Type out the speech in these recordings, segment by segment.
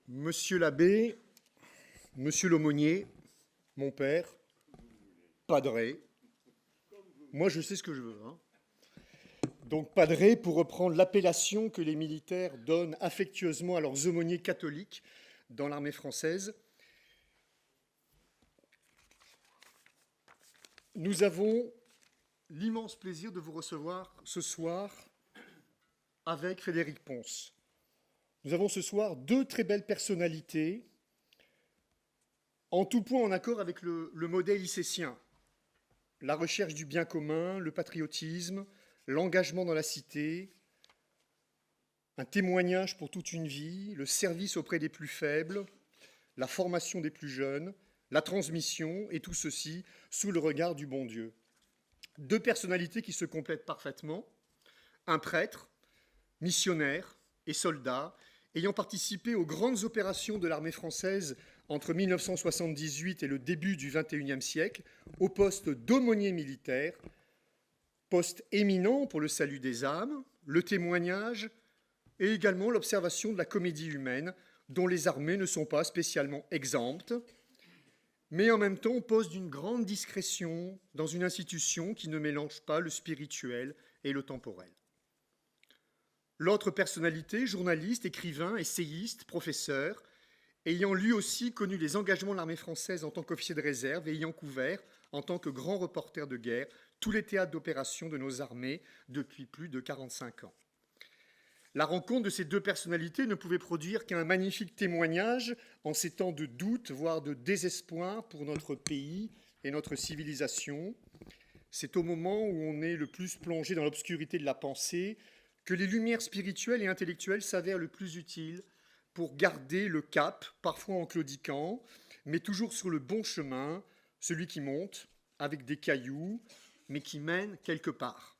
Monsieur l'abbé, monsieur l'aumônier, mon père, padré, moi je sais ce que je veux. Donc padré, pour reprendre l'appellation que les militaires donnent affectueusement à leurs aumôniers catholiques dans l'armée française. Nous avons l'immense plaisir de vous recevoir ce soir avec Frédéric Pons. Nous avons ce soir deux très belles personnalités, en tout point en accord avec le modèle icétien. La recherche du bien commun, le patriotisme, l'engagement dans la cité, un témoignage pour toute une vie, le service auprès des plus faibles, la formation des plus jeunes, la transmission, et tout ceci sous le regard du bon Dieu. Deux personnalités qui se complètent parfaitement, un prêtre, missionnaire et soldat, ayant participé aux grandes opérations de l'armée française entre 1978 et le début du XXIe siècle, au poste d'aumônier militaire, poste éminent pour le salut des âmes, le témoignage et également l'observation de la comédie humaine, dont les armées ne sont pas spécialement exemptes, mais en même temps posent d'une grande discrétion dans une institution qui ne mélange pas le spirituel et le temporel. L'autre personnalité, journaliste, écrivain, essayiste, professeur, ayant lui aussi connu les engagements de l'armée française en tant qu'officier de réserve et ayant couvert, en tant que grand reporter de guerre, tous les théâtres d'opération de nos armées depuis plus de 45 ans. La rencontre de ces deux personnalités ne pouvait produire qu'un magnifique témoignage en ces temps de doute, voire de désespoir pour notre pays et notre civilisation. C'est au moment où on est le plus plongé dans l'obscurité de la pensée que les lumières spirituelles et intellectuelles s'avèrent le plus utiles pour garder le cap, parfois en claudiquant, mais toujours sur le bon chemin, celui qui monte avec des cailloux, mais qui mène quelque part.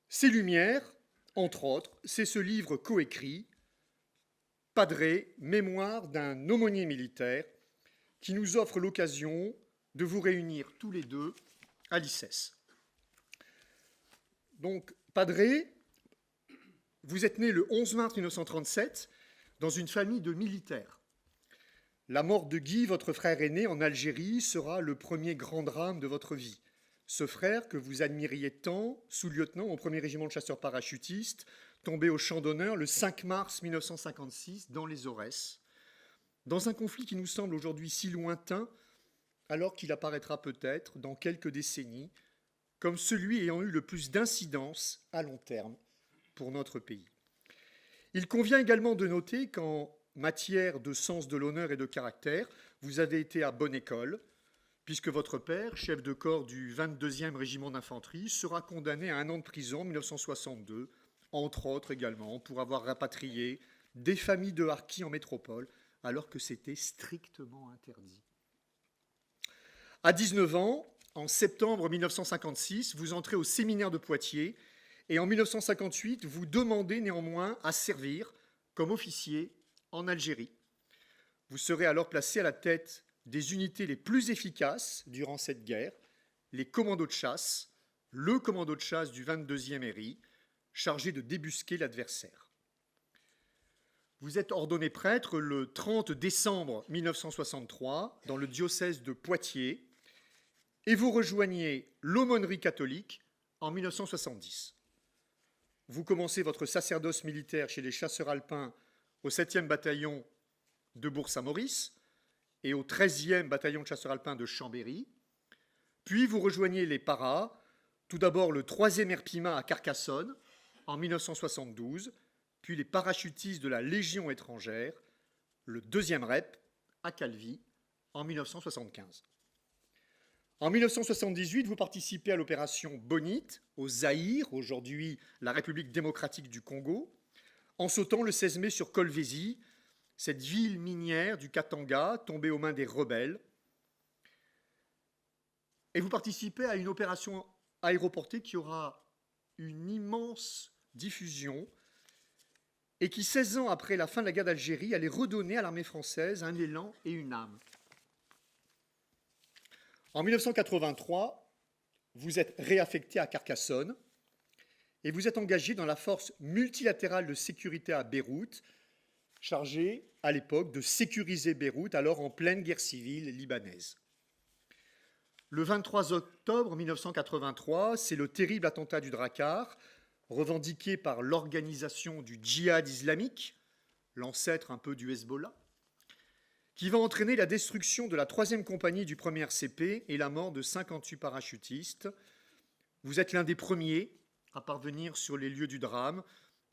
Ces lumières, entre autres, c'est ce livre coécrit, Padré, mémoire d'un aumônier militaire, qui nous offre l'occasion de vous réunir tous les deux à l'ICES. Donc, Padré, vous êtes né le 11 mars 1937 dans une famille de militaires. La mort de Guy, votre frère aîné, en Algérie, sera le premier grand drame de votre vie. Ce frère que vous admiriez tant, sous-lieutenant au 1er régiment de chasseurs parachutistes, tombé au champ d'honneur le 5 mars 1956 dans les Aurès, dans un conflit qui nous semble aujourd'hui si lointain, alors qu'il apparaîtra peut-être dans quelques décennies comme celui ayant eu le plus d'incidence à long terme pour notre pays. Il convient également de noter qu'en matière de sens de l'honneur et de caractère, vous avez été à bonne école, puisque votre père, chef de corps du 22e régiment d'infanterie, sera condamné à 1 an de prison en 1962, entre autres également, pour avoir rapatrié des familles de harkis en métropole, alors que c'était strictement interdit. À 19 ans, en septembre 1956, vous entrez au séminaire de Poitiers, et en 1958, vous demandez néanmoins à servir comme officier en Algérie. Vous serez alors placé à la tête des unités les plus efficaces durant cette guerre, les commandos de chasse, le commando de chasse du 22e RI, chargé de débusquer l'adversaire. Vous êtes ordonné prêtre le 30 décembre 1963 dans le diocèse de Poitiers et vous rejoignez l'aumônerie catholique en 1970. Vous commencez votre sacerdoce militaire chez les chasseurs alpins au 7e bataillon de Bourg-Saint-Maurice et au 13e bataillon de chasseurs alpins de Chambéry. Puis vous rejoignez les paras, tout d'abord le 3e RPIMA à Carcassonne en 1972, puis les parachutistes de la Légion étrangère, le 2e REP à Calvi en 1975. En 1978, vous participez à l'opération Bonite au Zaïre, aujourd'hui la République démocratique du Congo, en sautant le 16 mai sur Kolwezi, cette ville minière du Katanga tombée aux mains des rebelles. Et vous participez à une opération aéroportée qui aura une immense diffusion et qui, 16 ans après la fin de la guerre d'Algérie, allait redonner à l'armée française un élan et une âme. En 1983, vous êtes réaffecté à Carcassonne et vous êtes engagé dans la force multilatérale de sécurité à Beyrouth, chargée à l'époque, de sécuriser Beyrouth, alors en pleine guerre civile libanaise. Le 23 octobre 1983, c'est le terrible attentat du Drakkar, revendiqué par l'organisation du djihad islamique, l'ancêtre un peu du Hezbollah, qui va entraîner la destruction de la 3e compagnie du 1er RCP et la mort de 58 parachutistes. Vous êtes l'un des premiers à parvenir sur les lieux du drame,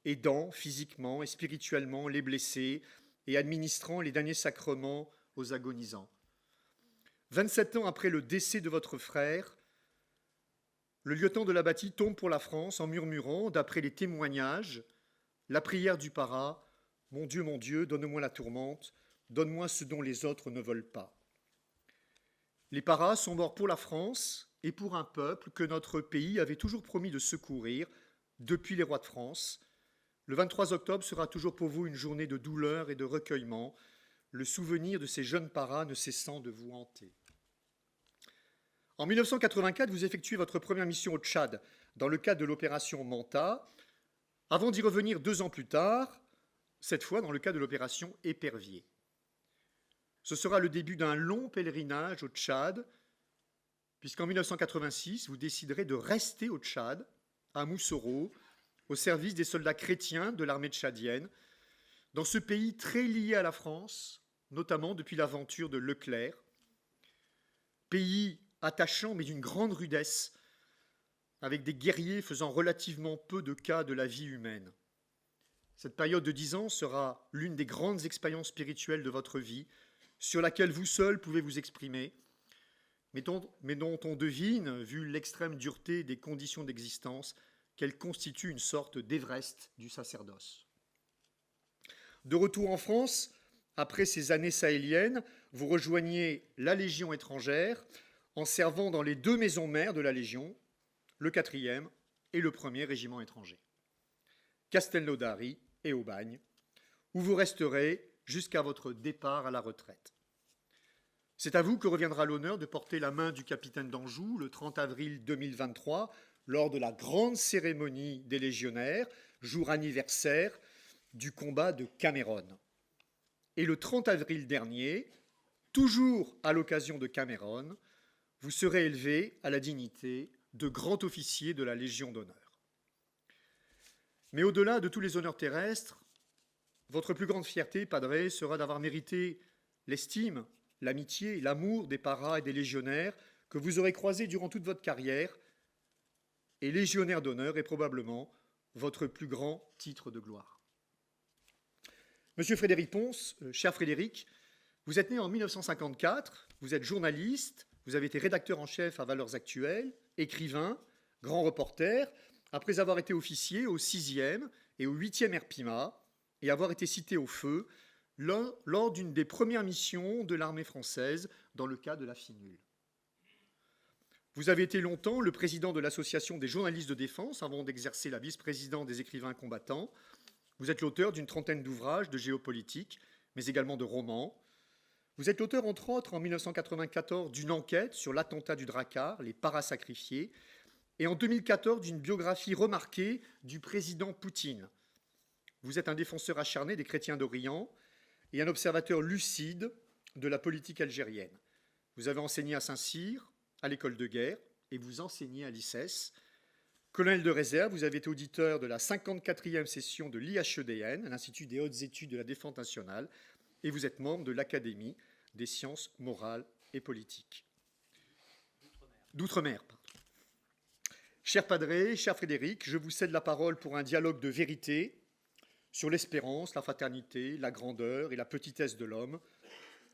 aidant physiquement et spirituellement les blessés et administrant les derniers sacrements aux agonisants. 27 ans après le décès de votre frère, le lieutenant de la Bâtie tombe pour la France en murmurant, d'après les témoignages, la prière du para, « Mon Dieu, donne-moi la tourmente, donne-moi ce dont les autres ne veulent pas ». Les paras sont morts pour la France et pour un peuple que notre pays avait toujours promis de secourir depuis les rois de France. Le 23 octobre sera toujours pour vous une journée de douleur et de recueillement, le souvenir de ces jeunes paras ne cessant de vous hanter. En 1984, vous effectuez votre première mission au Tchad dans le cadre de l'opération Manta, avant d'y revenir 2 ans plus tard, cette fois dans le cadre de l'opération Épervier. Ce sera le début d'un long pèlerinage au Tchad, puisqu'en 1986, vous déciderez de rester au Tchad, à Moussoro, au service des soldats chrétiens de l'armée tchadienne, dans ce pays très lié à la France, notamment depuis l'aventure de Leclerc, pays attachant mais d'une grande rudesse, avec des guerriers faisant relativement peu de cas de la vie humaine. Cette période de 10 ans sera l'une des grandes expériences spirituelles de votre vie, sur laquelle vous seul pouvez vous exprimer, mais dont on devine, vu l'extrême dureté des conditions d'existence, qu'elle constitue une sorte d'Everest du sacerdoce. De retour en France, après ces années sahéliennes, vous rejoignez la Légion étrangère en servant dans les 2 maisons mères de la Légion, le 4e et le 1er régiment étranger, Castelnaudary et Aubagne, où vous resterez jusqu'à votre départ à la retraite. C'est à vous que reviendra l'honneur de porter la main du capitaine d'Anjou le 30 avril 2023 lors de la grande cérémonie des légionnaires, jour anniversaire du combat de Cameron. Et le 30 avril dernier, toujours à l'occasion de Cameron, vous serez élevé à la dignité de grand officier de la Légion d'honneur. Mais au-delà de tous les honneurs terrestres, votre plus grande fierté, Padre, sera d'avoir mérité l'estime, l'amitié, l'amour des paras et des légionnaires que vous aurez croisés durant toute votre carrière, et légionnaire d'honneur est probablement votre plus grand titre de gloire. Monsieur Frédéric Pons, cher Frédéric, vous êtes né en 1954, vous êtes journaliste, vous avez été rédacteur en chef à Valeurs Actuelles, écrivain, grand reporter, après avoir été officier au 6e et au 8e RPIMA et avoir été cité au feu lors d'une des premières missions de l'armée française dans le cas de la Finule. Vous avez été longtemps le président de l'Association des journalistes de défense avant d'exercer la vice-présidente des écrivains combattants. Vous êtes l'auteur d'une trentaine d'ouvrages de géopolitique, mais également de romans. Vous êtes l'auteur, entre autres, en 1994, d'une enquête sur l'attentat du Drakkar, les parasacrifiés, et en 2014, d'une biographie remarquée du président Poutine. Vous êtes un défenseur acharné des chrétiens d'Orient et un observateur lucide de la politique algérienne. Vous avez enseigné à Saint-Cyr, à l'école de guerre, et vous enseignez à l'ICES. Colonel de réserve, vous avez été auditeur de la 54e session de l'IHEDN, l'Institut des hautes études de la défense nationale, et vous êtes membre de l'Académie des sciences morales et politiques. D'outre-mer. Cher Padre, cher Frédéric, je vous cède la parole pour un dialogue de vérité sur l'espérance, la fraternité, la grandeur et la petitesse de l'homme,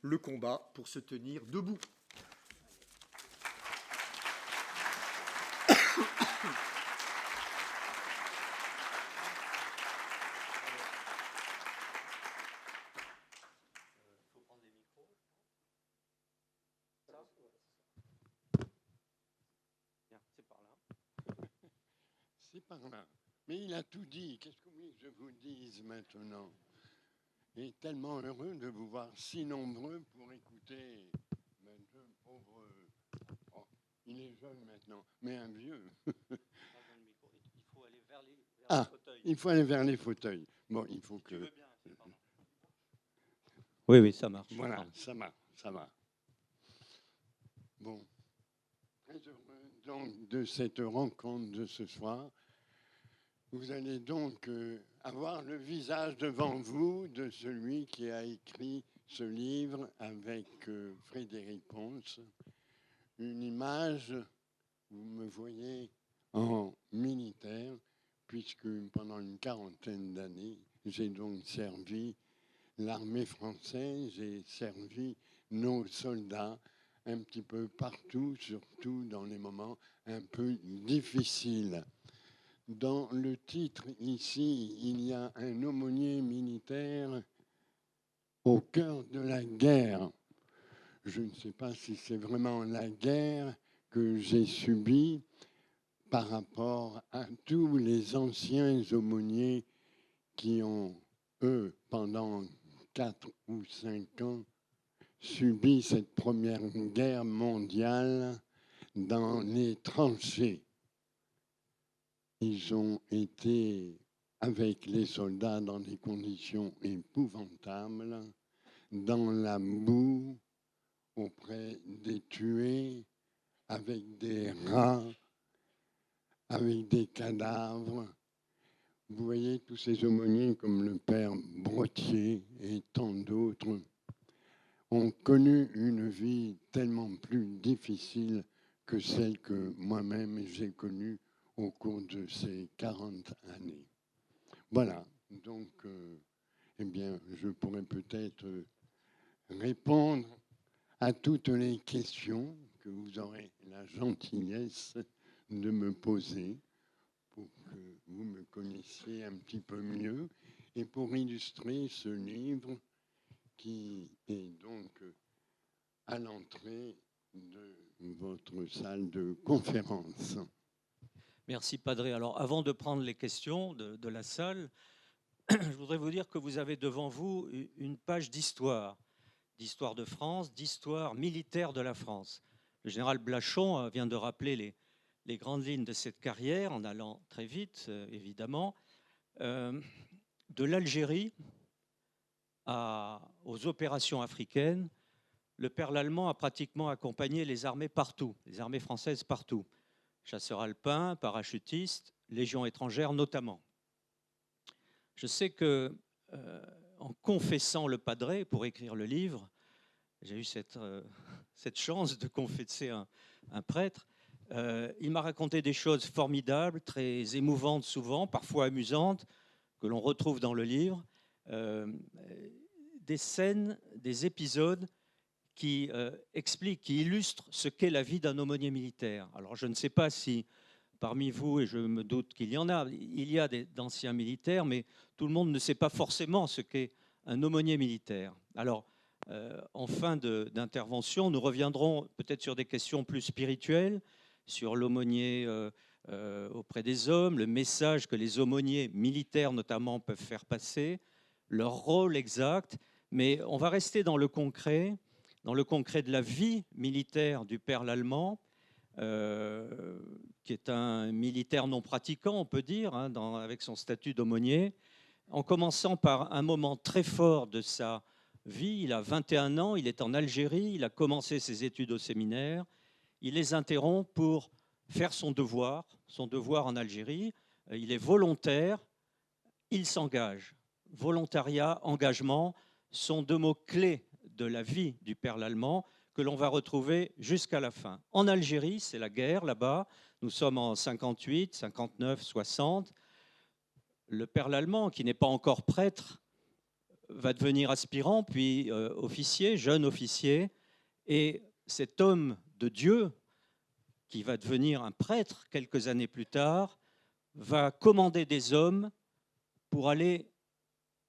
le combat pour se tenir debout. C'est par là. Mais il a tout dit. Qu'est-ce que vous voulez que je vous dise maintenant? Il est tellement heureux de vous voir si nombreux pour écouter. Mais je, pauvre... Oh, il est jeune maintenant, mais un vieux. Il faut aller vers les Ah, fauteuils. il faut aller vers les fauteuils. Bon, il faut Si que... tu veux bien, pardon. Oui, oui, ça marche. Voilà, Pardon. ça va, ça va. Bon, très heureux donc de cette rencontre de ce soir. Vous allez donc avoir le visage devant vous de celui qui a écrit ce livre avec Frédéric Pons. Une image, vous me voyez en militaire, puisque pendant une quarantaine d'années, j'ai donc servi l'armée française, j'ai servi nos soldats un petit peu partout, surtout dans les moments un peu difficiles. Dans le titre ici, il y a un aumônier militaire au cœur de la guerre. Je ne sais pas si c'est vraiment la guerre que j'ai subie par rapport à tous les anciens aumôniers qui ont, eux, pendant 4 ou 5 ans, subi cette première guerre mondiale dans les tranchées. Ils ont été avec les soldats dans des conditions épouvantables, dans la boue, auprès des tués, avec des rats, avec des cadavres. Vous voyez tous ces aumôniers comme le père Brottier et tant d'autres ont connu une vie tellement plus difficile que celle que moi-même j'ai connue au cours de ces 40 années. Voilà, donc, eh bien, je pourrais peut-être répondre à toutes les questions que vous aurez la gentillesse de me poser pour que vous me connaissiez un petit peu mieux et pour illustrer ce livre qui est donc à l'entrée de votre salle de conférence. Merci, Padre. Alors, avant de prendre les questions de la salle, je voudrais vous dire que vous avez devant vous une page d'histoire de France, d'histoire militaire de la France. Le général Blachon vient de rappeler les grandes lignes de cette carrière, en allant très vite, évidemment. De l'Algérie aux opérations africaines, le père Lallemand a pratiquement accompagné les armées partout, les armées françaises partout. Chasseurs alpins, parachutistes, légions étrangères notamment. Je sais que, en confessant le padré pour écrire le livre, j'ai eu cette chance de confesser un prêtre. Il m'a raconté des choses formidables, très émouvantes souvent, parfois amusantes, que l'on retrouve dans le livre. Des scènes, des épisodes qui expliquent, qui illustrent ce qu'est la vie d'un aumônier militaire. Alors je ne sais pas si parmi vous, et je me doute qu'il y en a, il y a d'anciens militaires, mais tout le monde ne sait pas forcément ce qu'est un aumônier militaire. Alors, en fin d'intervention, nous reviendrons peut-être sur des questions plus spirituelles, sur l'aumônier auprès des hommes, le message que les aumôniers militaires notamment peuvent faire passer, leur rôle exact, mais on va rester dans le concret de la vie militaire du père Lallemand, qui est un militaire non pratiquant, on peut dire, hein, avec son statut d'aumônier, en commençant par un moment très fort de sa vie. Il a 21 ans, il est en Algérie, il a commencé ses études au séminaire, il les interrompt pour faire son devoir en Algérie. Il est volontaire, il s'engage. Volontariat, engagement sont deux mots clés de la vie du père Lallemand que l'on va retrouver jusqu'à la fin. En Algérie, c'est la guerre là-bas. Nous sommes en 58, 59, 60. Le père Lallemand, qui n'est pas encore prêtre, va devenir aspirant, puis officier, jeune officier. Et cet homme de Dieu, qui va devenir un prêtre quelques années plus tard, va commander des hommes pour aller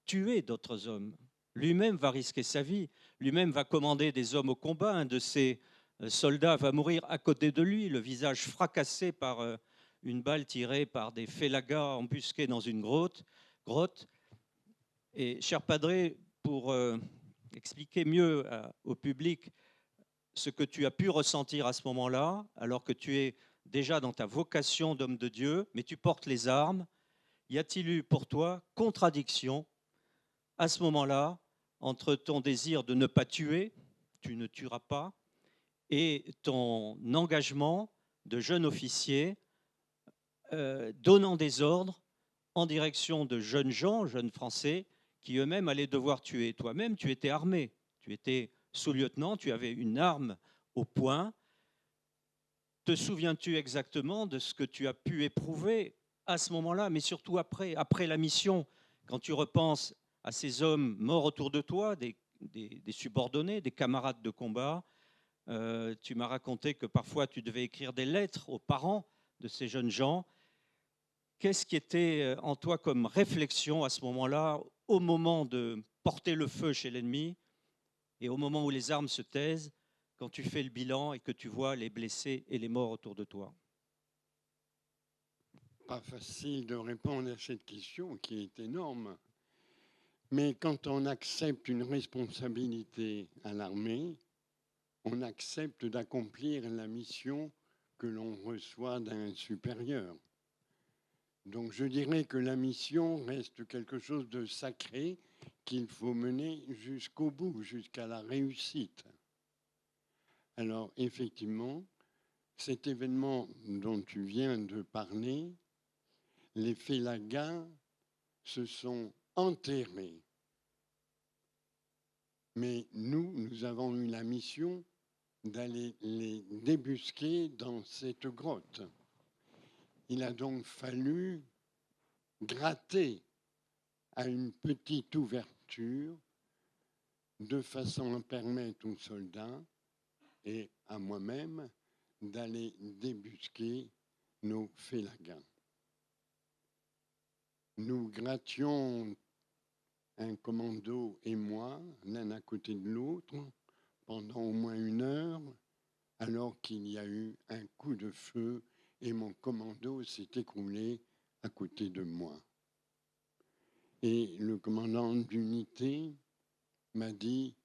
tuer d'autres hommes. Lui-même va risquer sa vie, lui-même va commander des hommes au combat. Un de ses soldats va mourir à côté de lui, le visage fracassé par une balle tirée par des félagas embusqués dans une grotte. Et cher Padré, pour expliquer mieux au public ce que tu as pu ressentir à ce moment-là, alors que tu es déjà dans ta vocation d'homme de Dieu, mais tu portes les armes, y a-t-il eu pour toi contradiction à ce moment-là entre ton désir de ne pas tuer, tu ne tueras pas, et ton engagement de jeune officier donnant des ordres en direction de jeunes gens, jeunes Français, qui eux-mêmes allaient devoir tuer. Toi-même, tu étais armé, tu étais sous-lieutenant, tu avais une arme au poing. Te souviens-tu exactement de ce que tu as pu éprouver à ce moment-là, mais surtout après la mission, quand tu repenses à ces hommes morts autour de toi, des subordonnés, des camarades de combat? Tu m'as raconté que parfois tu devais écrire des lettres aux parents de ces jeunes gens. Qu'est-ce qui était en toi comme réflexion à ce moment-là, au moment de porter le feu chez l'ennemi et au moment où les armes se taisent, quand tu fais le bilan et que tu vois les blessés et les morts autour de toi? Pas facile de répondre à cette question qui est énorme. Mais quand on accepte une responsabilité à l'armée, on accepte d'accomplir la mission que l'on reçoit d'un supérieur. Donc je dirais que la mission reste quelque chose de sacré qu'il faut mener jusqu'au bout, jusqu'à la réussite. Alors effectivement, cet événement dont tu viens de parler, les Félagas se sont enterrés. Mais nous avons eu la mission d'aller les débusquer dans cette grotte. Il a donc fallu gratter à une petite ouverture de façon à permettre aux soldats et à moi-même d'aller débusquer nos Félagas. Nous grattions un commando et moi, l'un à côté de l'autre, pendant au moins 1 heure, alors qu'il y a eu un coup de feu et mon commando s'est écroulé à côté de moi. Et le commandant d'unité m'a dit,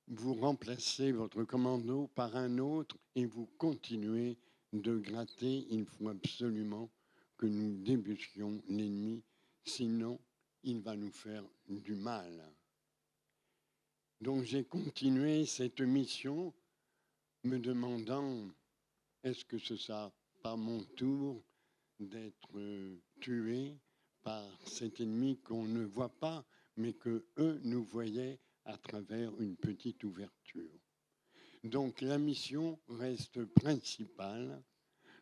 vous remplacez votre commando par un autre et vous continuez de gratter. Il faut absolument que nous débusquions l'ennemi, sinon il va nous faire du mal. Donc j'ai continué cette mission me demandant, est-ce que ce sera pas mon tour d'être tué par cet ennemi qu'on ne voit pas, mais que eux nous voyaient à travers une petite ouverture. Donc la mission reste principale.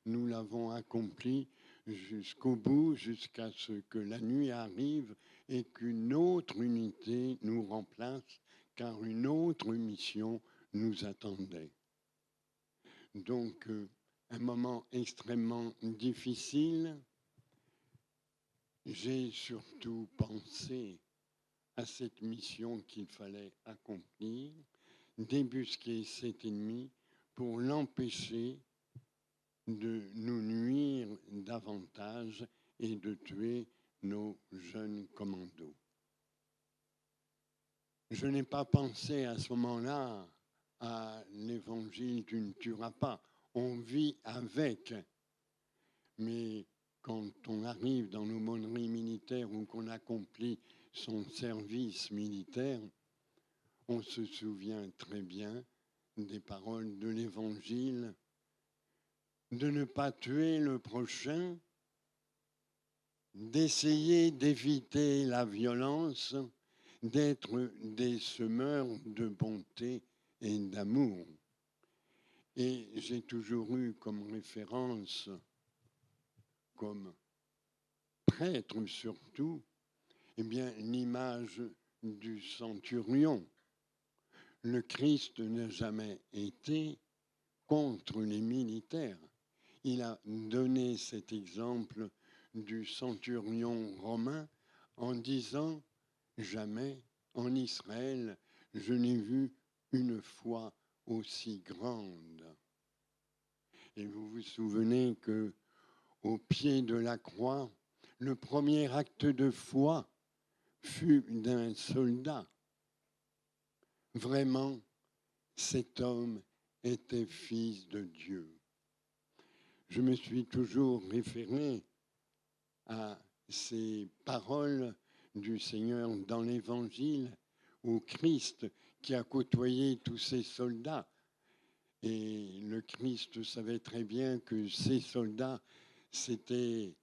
Nous l'avons accomplie jusqu'au bout, jusqu'à ce que la nuit arrive et qu'une autre unité nous remplace, car une autre mission nous attendait. Donc, un moment extrêmement difficile. J'ai surtout pensé à cette mission qu'il fallait accomplir, débusquer cet ennemi pour l'empêcher de nous nuire davantage et de tuer nos jeunes commandos. Je n'ai pas pensé à ce moment-là à l'évangile tu ne tueras pas. On vit avec, mais quand on arrive dans l'aumônerie militaire ou qu'on accomplit son service militaire, on se souvient très bien des paroles de l'évangile, de ne pas tuer le prochain, d'essayer d'éviter la violence, d'être des semeurs de bonté et d'amour. Et j'ai toujours eu comme référence, comme prêtre surtout, eh bien, l'image du centurion. Le Christ n'a jamais été contre les militaires. Il a donné cet exemple du centurion romain en disant « Jamais en Israël je n'ai vu une foi aussi grande ». Et vous vous souvenez que au pied de la croix, le premier acte de foi fut d'un soldat. Vraiment, cet homme était fils de Dieu. Je me suis toujours référé à ces paroles du Seigneur dans l'Évangile au Christ qui a côtoyé tous ces soldats. Et le Christ savait très bien que ces soldats, c'était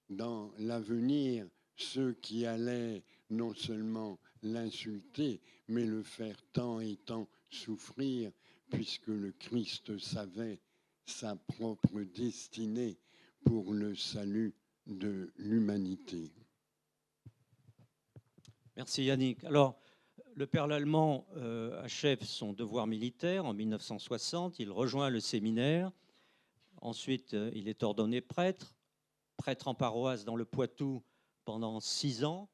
dans l'avenir ceux qui allaient non seulement l'insulter, mais le faire tant et tant souffrir, puisque le Christ savait sa propre destinée pour le salut de l'humanité. Merci Yannick. Alors, le père Lallemand achève son devoir militaire en 1960. Il rejoint le séminaire. Ensuite, il est ordonné prêtre en paroisse dans le Poitou pendant 6 ans,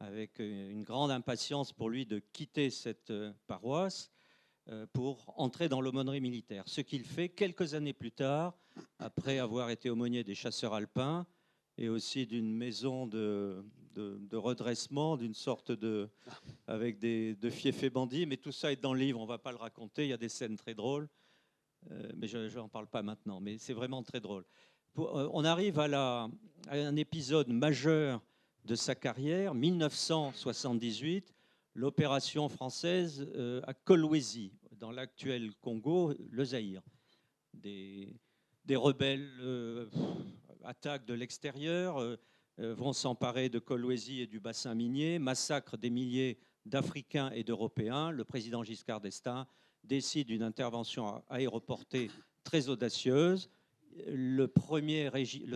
avec une grande impatience pour lui de quitter cette paroisse pour entrer dans l'aumônerie militaire. Ce qu'il fait quelques années plus tard, après avoir été aumônier des chasseurs alpins et aussi d'une maison de redressement, d'une sorte de... avec de fiefs et bandits, mais tout ça est dans le livre, on ne va pas le raconter, il y a des scènes très drôles, mais je n'en parle pas maintenant, mais c'est vraiment très drôle. On arrive à un épisode majeur de sa carrière, 1978, l'opération française à Kolwezi, dans l'actuel Congo, le Zaïre. Des rebelles attaquent de l'extérieur, vont s'emparer de Kolwezi et du bassin minier, massacrent des milliers d'Africains et d'Européens. Le président Giscard d'Estaing décide d'une intervention aéroportée très audacieuse. Le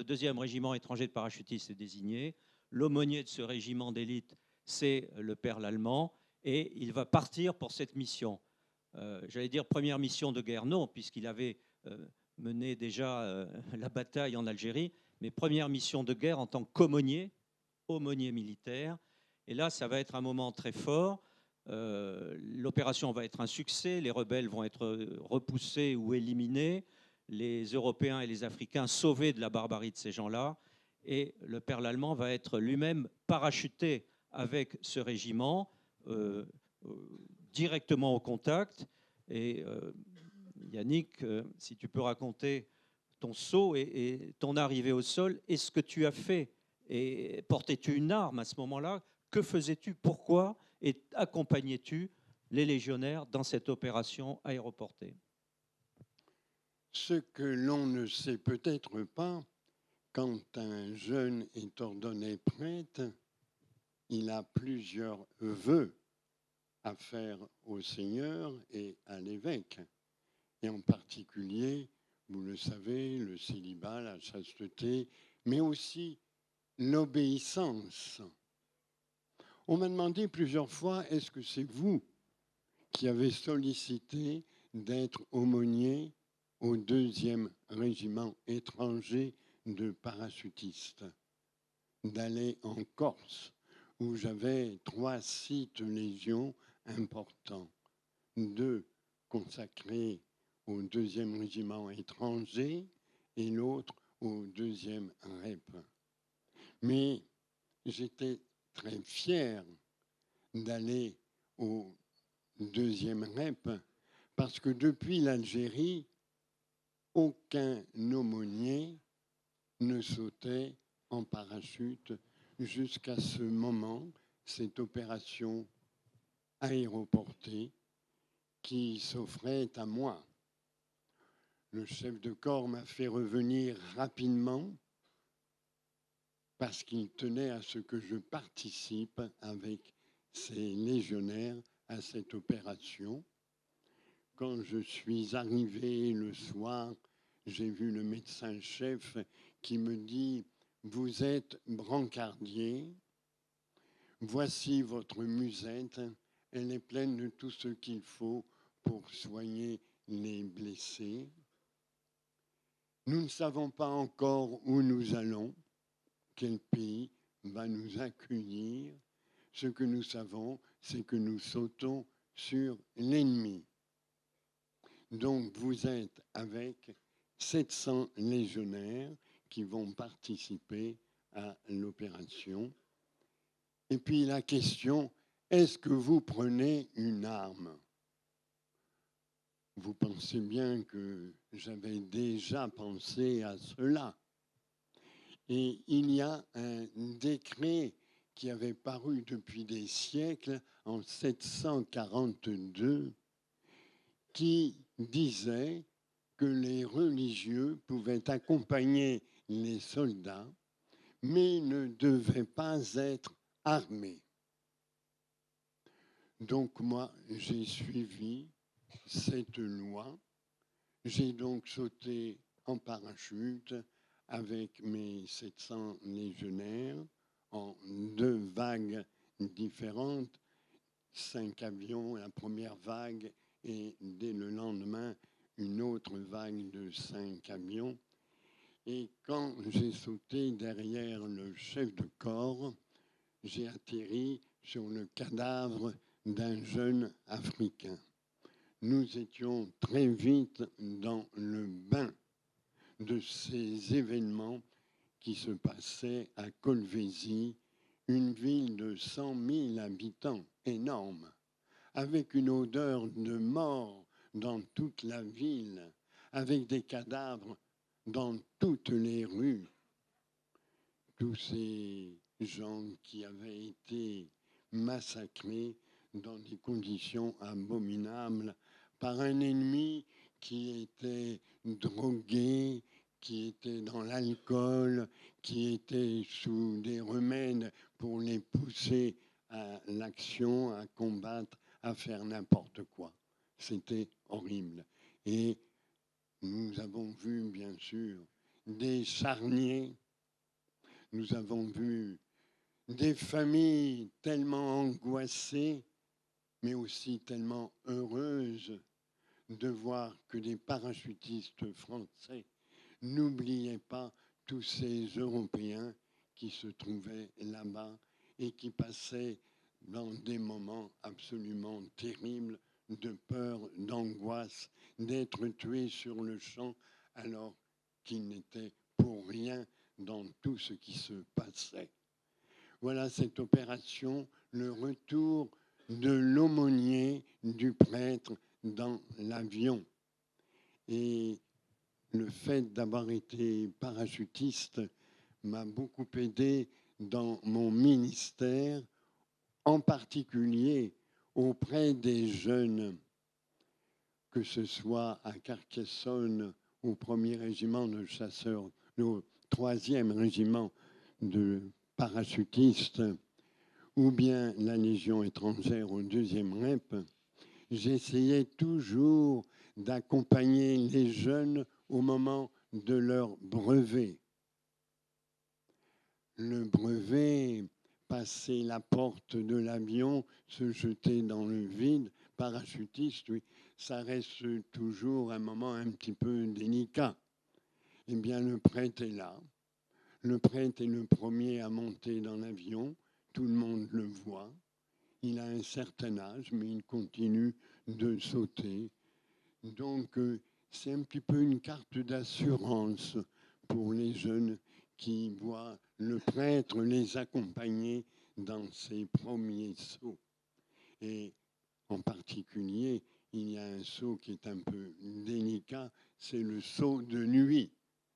deuxième régiment étranger de parachutistes est désigné. L'aumônier de ce régiment d'élite, c'est le père Lallemand, et il va partir pour cette mission. J'allais dire première mission de guerre, non, puisqu'il avait mené déjà la bataille en Algérie, mais première mission de guerre en tant qu'aumônier, aumônier militaire. Et là, ça va être un moment très fort. L'opération va être un succès, les rebelles vont être repoussés ou éliminés, les Européens et les Africains sauvés de la barbarie de ces gens-là, et le père Lallemand va être lui-même parachuté avec ce régiment directement au contact. Et Yannick, si tu peux raconter ton saut et ton arrivée au sol et ce que tu as fait. Et portais-tu une arme à ce moment-là? Que faisais-tu? Pourquoi? Et accompagnais-tu les légionnaires dans cette opération aéroportée? Ce que l'on ne sait peut-être pas, quand un jeune est ordonné prêtre, il a plusieurs vœux à faire au Seigneur et à l'évêque. Et en particulier, vous le savez, le célibat, la chasteté, mais aussi l'obéissance. On m'a demandé plusieurs fois, est-ce que c'est vous qui avez sollicité d'être aumônier au 2e régiment étranger de parachutistes, d'aller en Corse, où j'avais 3 sites légions importants, 2 consacrés au 2e régiment étranger et l'autre au 2e REP. Mais j'étais très fier d'aller au 2e REP parce que depuis l'Algérie, aucun aumônier ne sautait en parachute jusqu'à ce moment, cette opération aéroportée qui s'offrait à moi. Le chef de corps m'a fait revenir rapidement parce qu'il tenait à ce que je participe avec ces légionnaires à cette opération. Quand je suis arrivé le soir, j'ai vu le médecin-chef qui me dit « Vous êtes brancardier, voici votre musette, elle est pleine de tout ce qu'il faut pour soigner les blessés. Nous ne savons pas encore où nous allons, quel pays va nous accueillir. Ce que nous savons, c'est que nous sautons sur l'ennemi. Donc vous êtes avec 700 légionnaires qui vont participer à l'opération. Et puis la question, est-ce que vous prenez une arme? Vous pensez bien que j'avais déjà pensé à cela. Et il y a un décret qui avait paru depuis des siècles en 742, qui disait que les religieux pouvaient accompagner les soldats, mais ne devaient pas être armés. Donc moi, j'ai suivi cette loi. J'ai donc sauté en parachute avec mes 700 légionnaires en 2 vagues différentes, 5 avions, la première vague, et dès le lendemain, une autre vague de 5 avions. Et quand j'ai sauté derrière le chef de corps, j'ai atterri sur le cadavre d'un jeune Africain. Nous étions très vite dans le bain de ces événements qui se passaient à Kolwezi, une ville de 100 000 habitants, énorme, avec une odeur de mort dans toute la ville, avec des cadavres dans toutes les rues. Tous ces gens qui avaient été massacrés dans des conditions abominables par un ennemi qui était drogué, qui était dans l'alcool, qui était sous des remèdes pour les pousser à l'action, à combattre, à faire n'importe quoi. C'était horrible. Et nous avons vu, bien sûr, des charniers. Nous avons vu des familles tellement angoissées, mais aussi tellement heureuses de voir que des parachutistes français n'oubliaient pas tous ces Européens qui se trouvaient là-bas et qui passaient dans des moments absolument terribles de peur, d'angoisse, d'être tués sur le champ alors qu'ils n'étaient pour rien dans tout ce qui se passait. Voilà cette opération, le retour de l'aumônier, du prêtre dans l'avion. Et le fait d'avoir été parachutiste m'a beaucoup aidé dans mon ministère, en particulier auprès des jeunes, que ce soit à Carcassonne, au 1er régiment de chasseurs, au 3e régiment de parachutistes, ou bien la Légion étrangère au 2e REP, j'essayais toujours d'accompagner les jeunes au moment de leur brevet. Le brevet, passer la porte de l'avion, se jeter dans le vide, parachutiste, oui, ça reste toujours un moment un petit peu délicat. Eh bien, le prêtre est là. Le prêtre est le premier à monter dans l'avion. Tout le monde le voit. Il a un certain âge, mais il continue de sauter. Donc, c'est un petit peu une carte d'assurance pour les jeunes qui voient le prêtre les accompagner dans ses premiers sauts. Et en particulier, il y a un saut qui est un peu délicat, c'est le saut de nuit.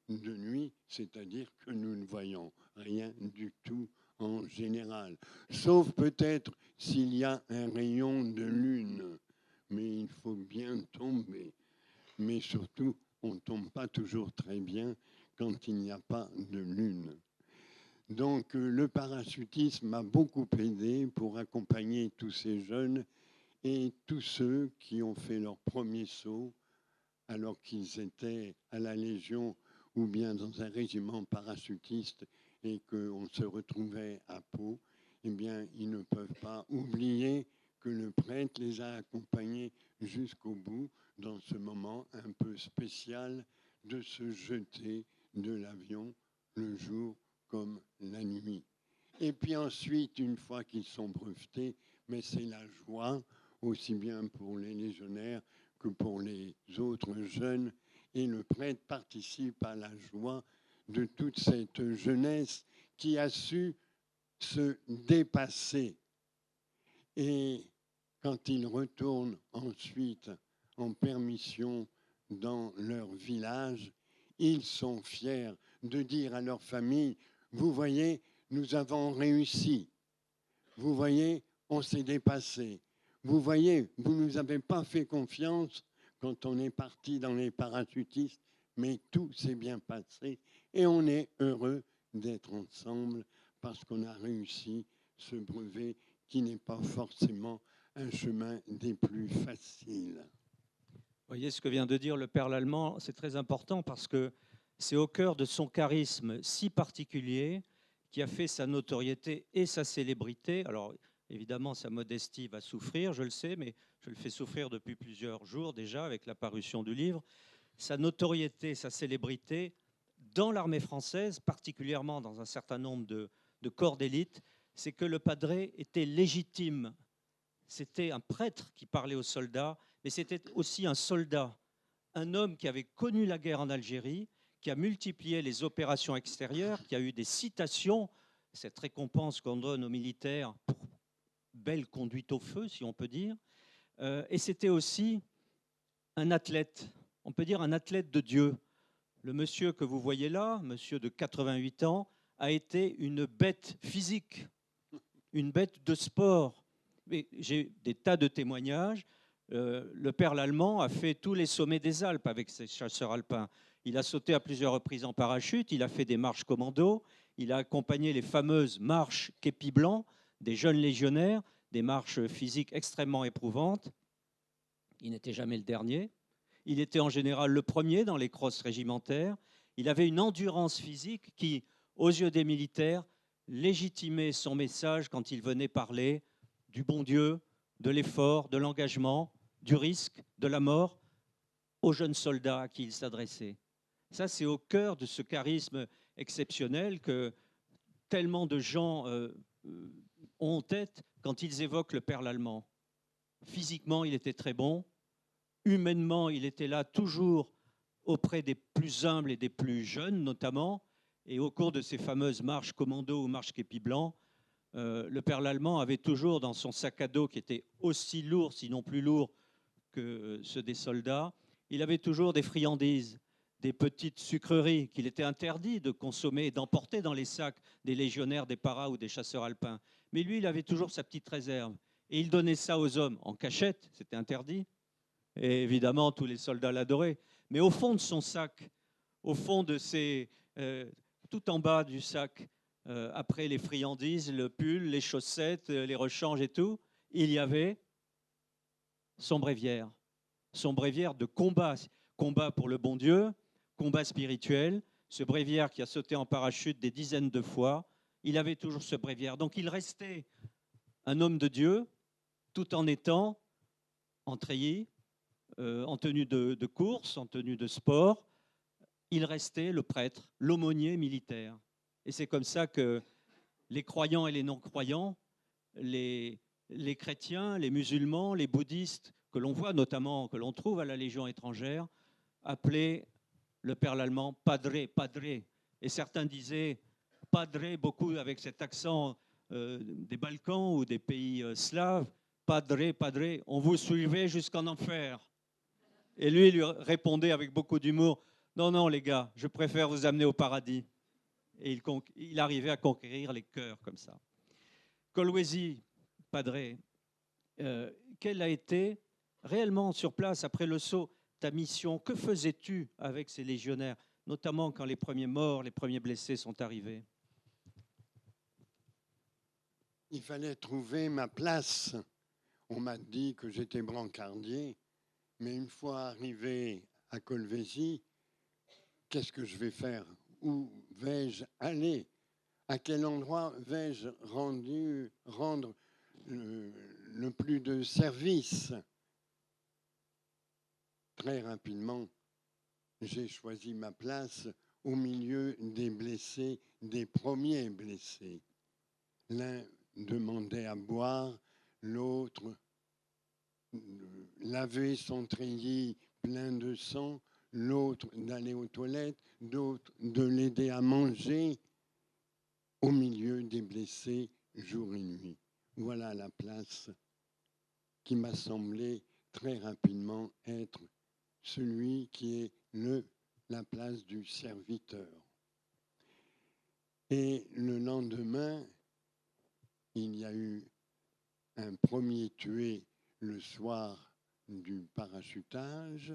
De nuit, c'est-à-dire que nous ne voyons rien du tout en général, sauf peut-être s'il y a un rayon de lune, mais il faut bien tomber. Mais surtout, on ne tombe pas toujours très bien quand il n'y a pas de lune. Donc le parachutisme m'a beaucoup aidé pour accompagner tous ces jeunes et tous ceux qui ont fait leur premier saut alors qu'ils étaient à la Légion ou bien dans un régiment parachutiste et qu'on se retrouvait à Pau, eh bien, ils ne peuvent pas oublier que le prêtre les a accompagnés jusqu'au bout dans ce moment un peu spécial de se jeter de l'avion le jour comme la nuit. Et puis ensuite, une fois qu'ils sont brevetés, mais c'est la joie, aussi bien pour les légionnaires que pour les autres jeunes, et le prêtre participe à la joie de toute cette jeunesse qui a su se dépasser. Et quand ils retournent ensuite en permission dans leur village, ils sont fiers de dire à leur famille, vous voyez, nous avons réussi. Vous voyez, on s'est dépassé. Vous voyez, vous ne nous avez pas fait confiance quand on est parti dans les parachutistes, mais tout s'est bien passé et on est heureux d'être ensemble parce qu'on a réussi ce brevet qui n'est pas forcément un chemin des plus faciles. Vous voyez ce que vient de dire le père Lallemand, c'est très important parce que c'est au cœur de son charisme si particulier qui a fait sa notoriété et sa célébrité. Alors évidemment, sa modestie va souffrir, je le sais, mais je le fais souffrir depuis plusieurs jours déjà avec la parution du livre. Sa notoriété, sa célébrité dans l'armée française, particulièrement dans un certain nombre de corps d'élite, c'est que le padré était légitime. C'était un prêtre qui parlait aux soldats, mais c'était aussi un soldat, un homme qui avait connu la guerre en Algérie, qui a multiplié les opérations extérieures, qui a eu des citations, cette récompense qu'on donne aux militaires pour belle conduite au feu, si on peut dire. Et c'était aussi un athlète, on peut dire un athlète de Dieu. Le monsieur que vous voyez là, monsieur de 88 ans, a été une bête physique, une bête de sport. J'ai des tas de témoignages. Le père Lallemand a fait tous les sommets des Alpes avec ses chasseurs alpins. Il a sauté à plusieurs reprises en parachute, il a fait des marches commando, il a accompagné les fameuses marches képi blanc des jeunes légionnaires, des marches physiques extrêmement éprouvantes. Il n'était jamais le dernier. Il était en général le premier dans les crosses régimentaires. Il avait une endurance physique qui, aux yeux des militaires, légitimait son message quand il venait parler du bon Dieu, de l'effort, de l'engagement, du risque, de la mort aux jeunes soldats à qui il s'adressait. Ça, c'est au cœur de ce charisme exceptionnel que tellement de gens ont en tête quand ils évoquent le père Lallemand. Physiquement, il était très bon. Humainement, il était là toujours auprès des plus humbles et des plus jeunes, notamment. Et au cours de ces fameuses marches commando ou marches képi blanc, le père Lallemand avait toujours dans son sac à dos, qui était aussi lourd, sinon plus lourd que ceux des soldats, il avait toujours des friandises, des petites sucreries qu'il était interdit de consommer et d'emporter dans les sacs des légionnaires, des paras ou des chasseurs alpins. Mais lui, il avait toujours sa petite réserve. Et il donnait ça aux hommes en cachette, c'était interdit. Et évidemment, tous les soldats l'adoraient. Mais au fond de son sac, au fond de ses, tout en bas du sac, après les friandises, le pull, les chaussettes, les rechanges et tout, il y avait son bréviaire de combat, combat pour le bon Dieu, combat spirituel. Ce bréviaire qui a sauté en parachute des dizaines de fois, il avait toujours ce bréviaire. Donc il restait un homme de Dieu, tout en étant en treillis, en tenue de course, en tenue de sport. Il restait le prêtre, l'aumônier militaire. Et c'est comme ça que les croyants et les non-croyants, les chrétiens, les musulmans, les bouddhistes, que l'on voit notamment, que l'on trouve à la Légion étrangère, appelaient le père Lallemand padré, padré. Et certains disaient padré, beaucoup avec cet accent des Balkans ou des pays slaves, padré, padré, on vous suivait jusqu'en enfer. Et lui, il lui répondait avec beaucoup d'humour, non, non, les gars, je préfère vous amener au paradis. Et il arrivait à conquérir les cœurs comme ça. Kolwezi, padré, quelle a été réellement sur place après le saut ta mission? Que faisais-tu avec ces légionnaires, notamment quand les premiers morts, les premiers blessés sont arrivés? Il fallait trouver ma place. On m'a dit que j'étais brancardier, mais une fois arrivé à Kolwezi, qu'est-ce que je vais faire? Où vais-je aller? À quel endroit vais-je rendre le plus de service? Très rapidement, j'ai choisi ma place au milieu des blessés, des premiers blessés. L'un demandait à boire, l'autre lavait son treillis plein de sang, l'autre d'aller aux toilettes, d'autres de l'aider à manger, au milieu des blessés jour et nuit. Voilà la place qui m'a semblé très rapidement être celui qui est la place du serviteur. Et le lendemain, il y a eu un premier tué le soir du parachutage,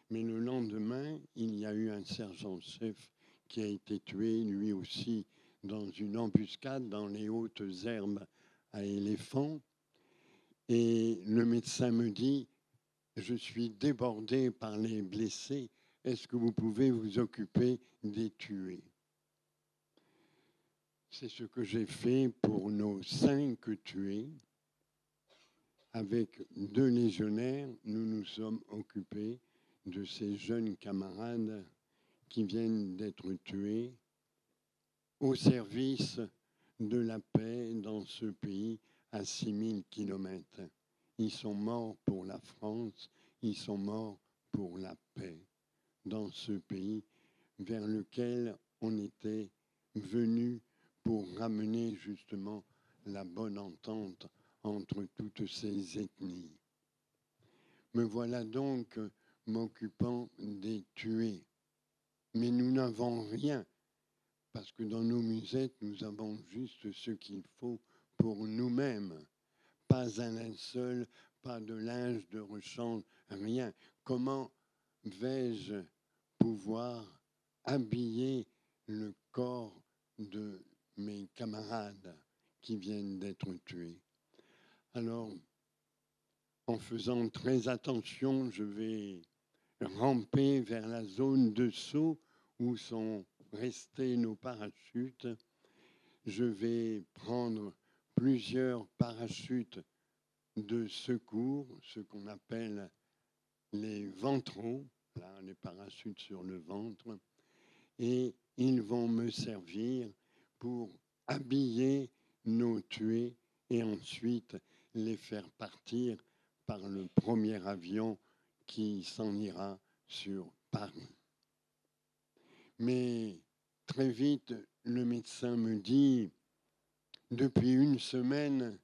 mais le lendemain, il y a eu un sergent-chef qui a été tué, lui aussi, dans une embuscade dans les hautes herbes à éléphants. Et le médecin me dit, je suis débordé par les blessés, est-ce que vous pouvez vous occuper des tués? C'est ce que j'ai fait pour nos 5 tués. Avec 2 légionnaires, nous nous sommes occupés de ces jeunes camarades qui viennent d'être tués au service de la paix dans ce pays à 6000 kilomètres. Ils sont morts pour la France, ils sont morts pour la paix dans ce pays vers lequel on était venu pour ramener justement la bonne entente entre toutes ces ethnies. Me voilà donc m'occupant des tués. Mais nous n'avons rien, parce que dans nos musettes, nous avons juste ce qu'il faut pour nous-mêmes. Pas un linceul, pas de linge de rechange, rien. Comment vais-je pouvoir habiller le corps de mes camarades qui viennent d'être tués? Alors, en faisant très attention, je vais ramper vers la zone de saut où sont restés nos parachutes. Je vais prendre plusieurs parachutes de secours, ce qu'on appelle les ventraux, là, les parachutes sur le ventre, et ils vont me servir pour habiller nos tués et ensuite les faire partir par le premier avion qui s'en ira sur Paris. Mais très vite, le médecin me dit, depuis une semaine,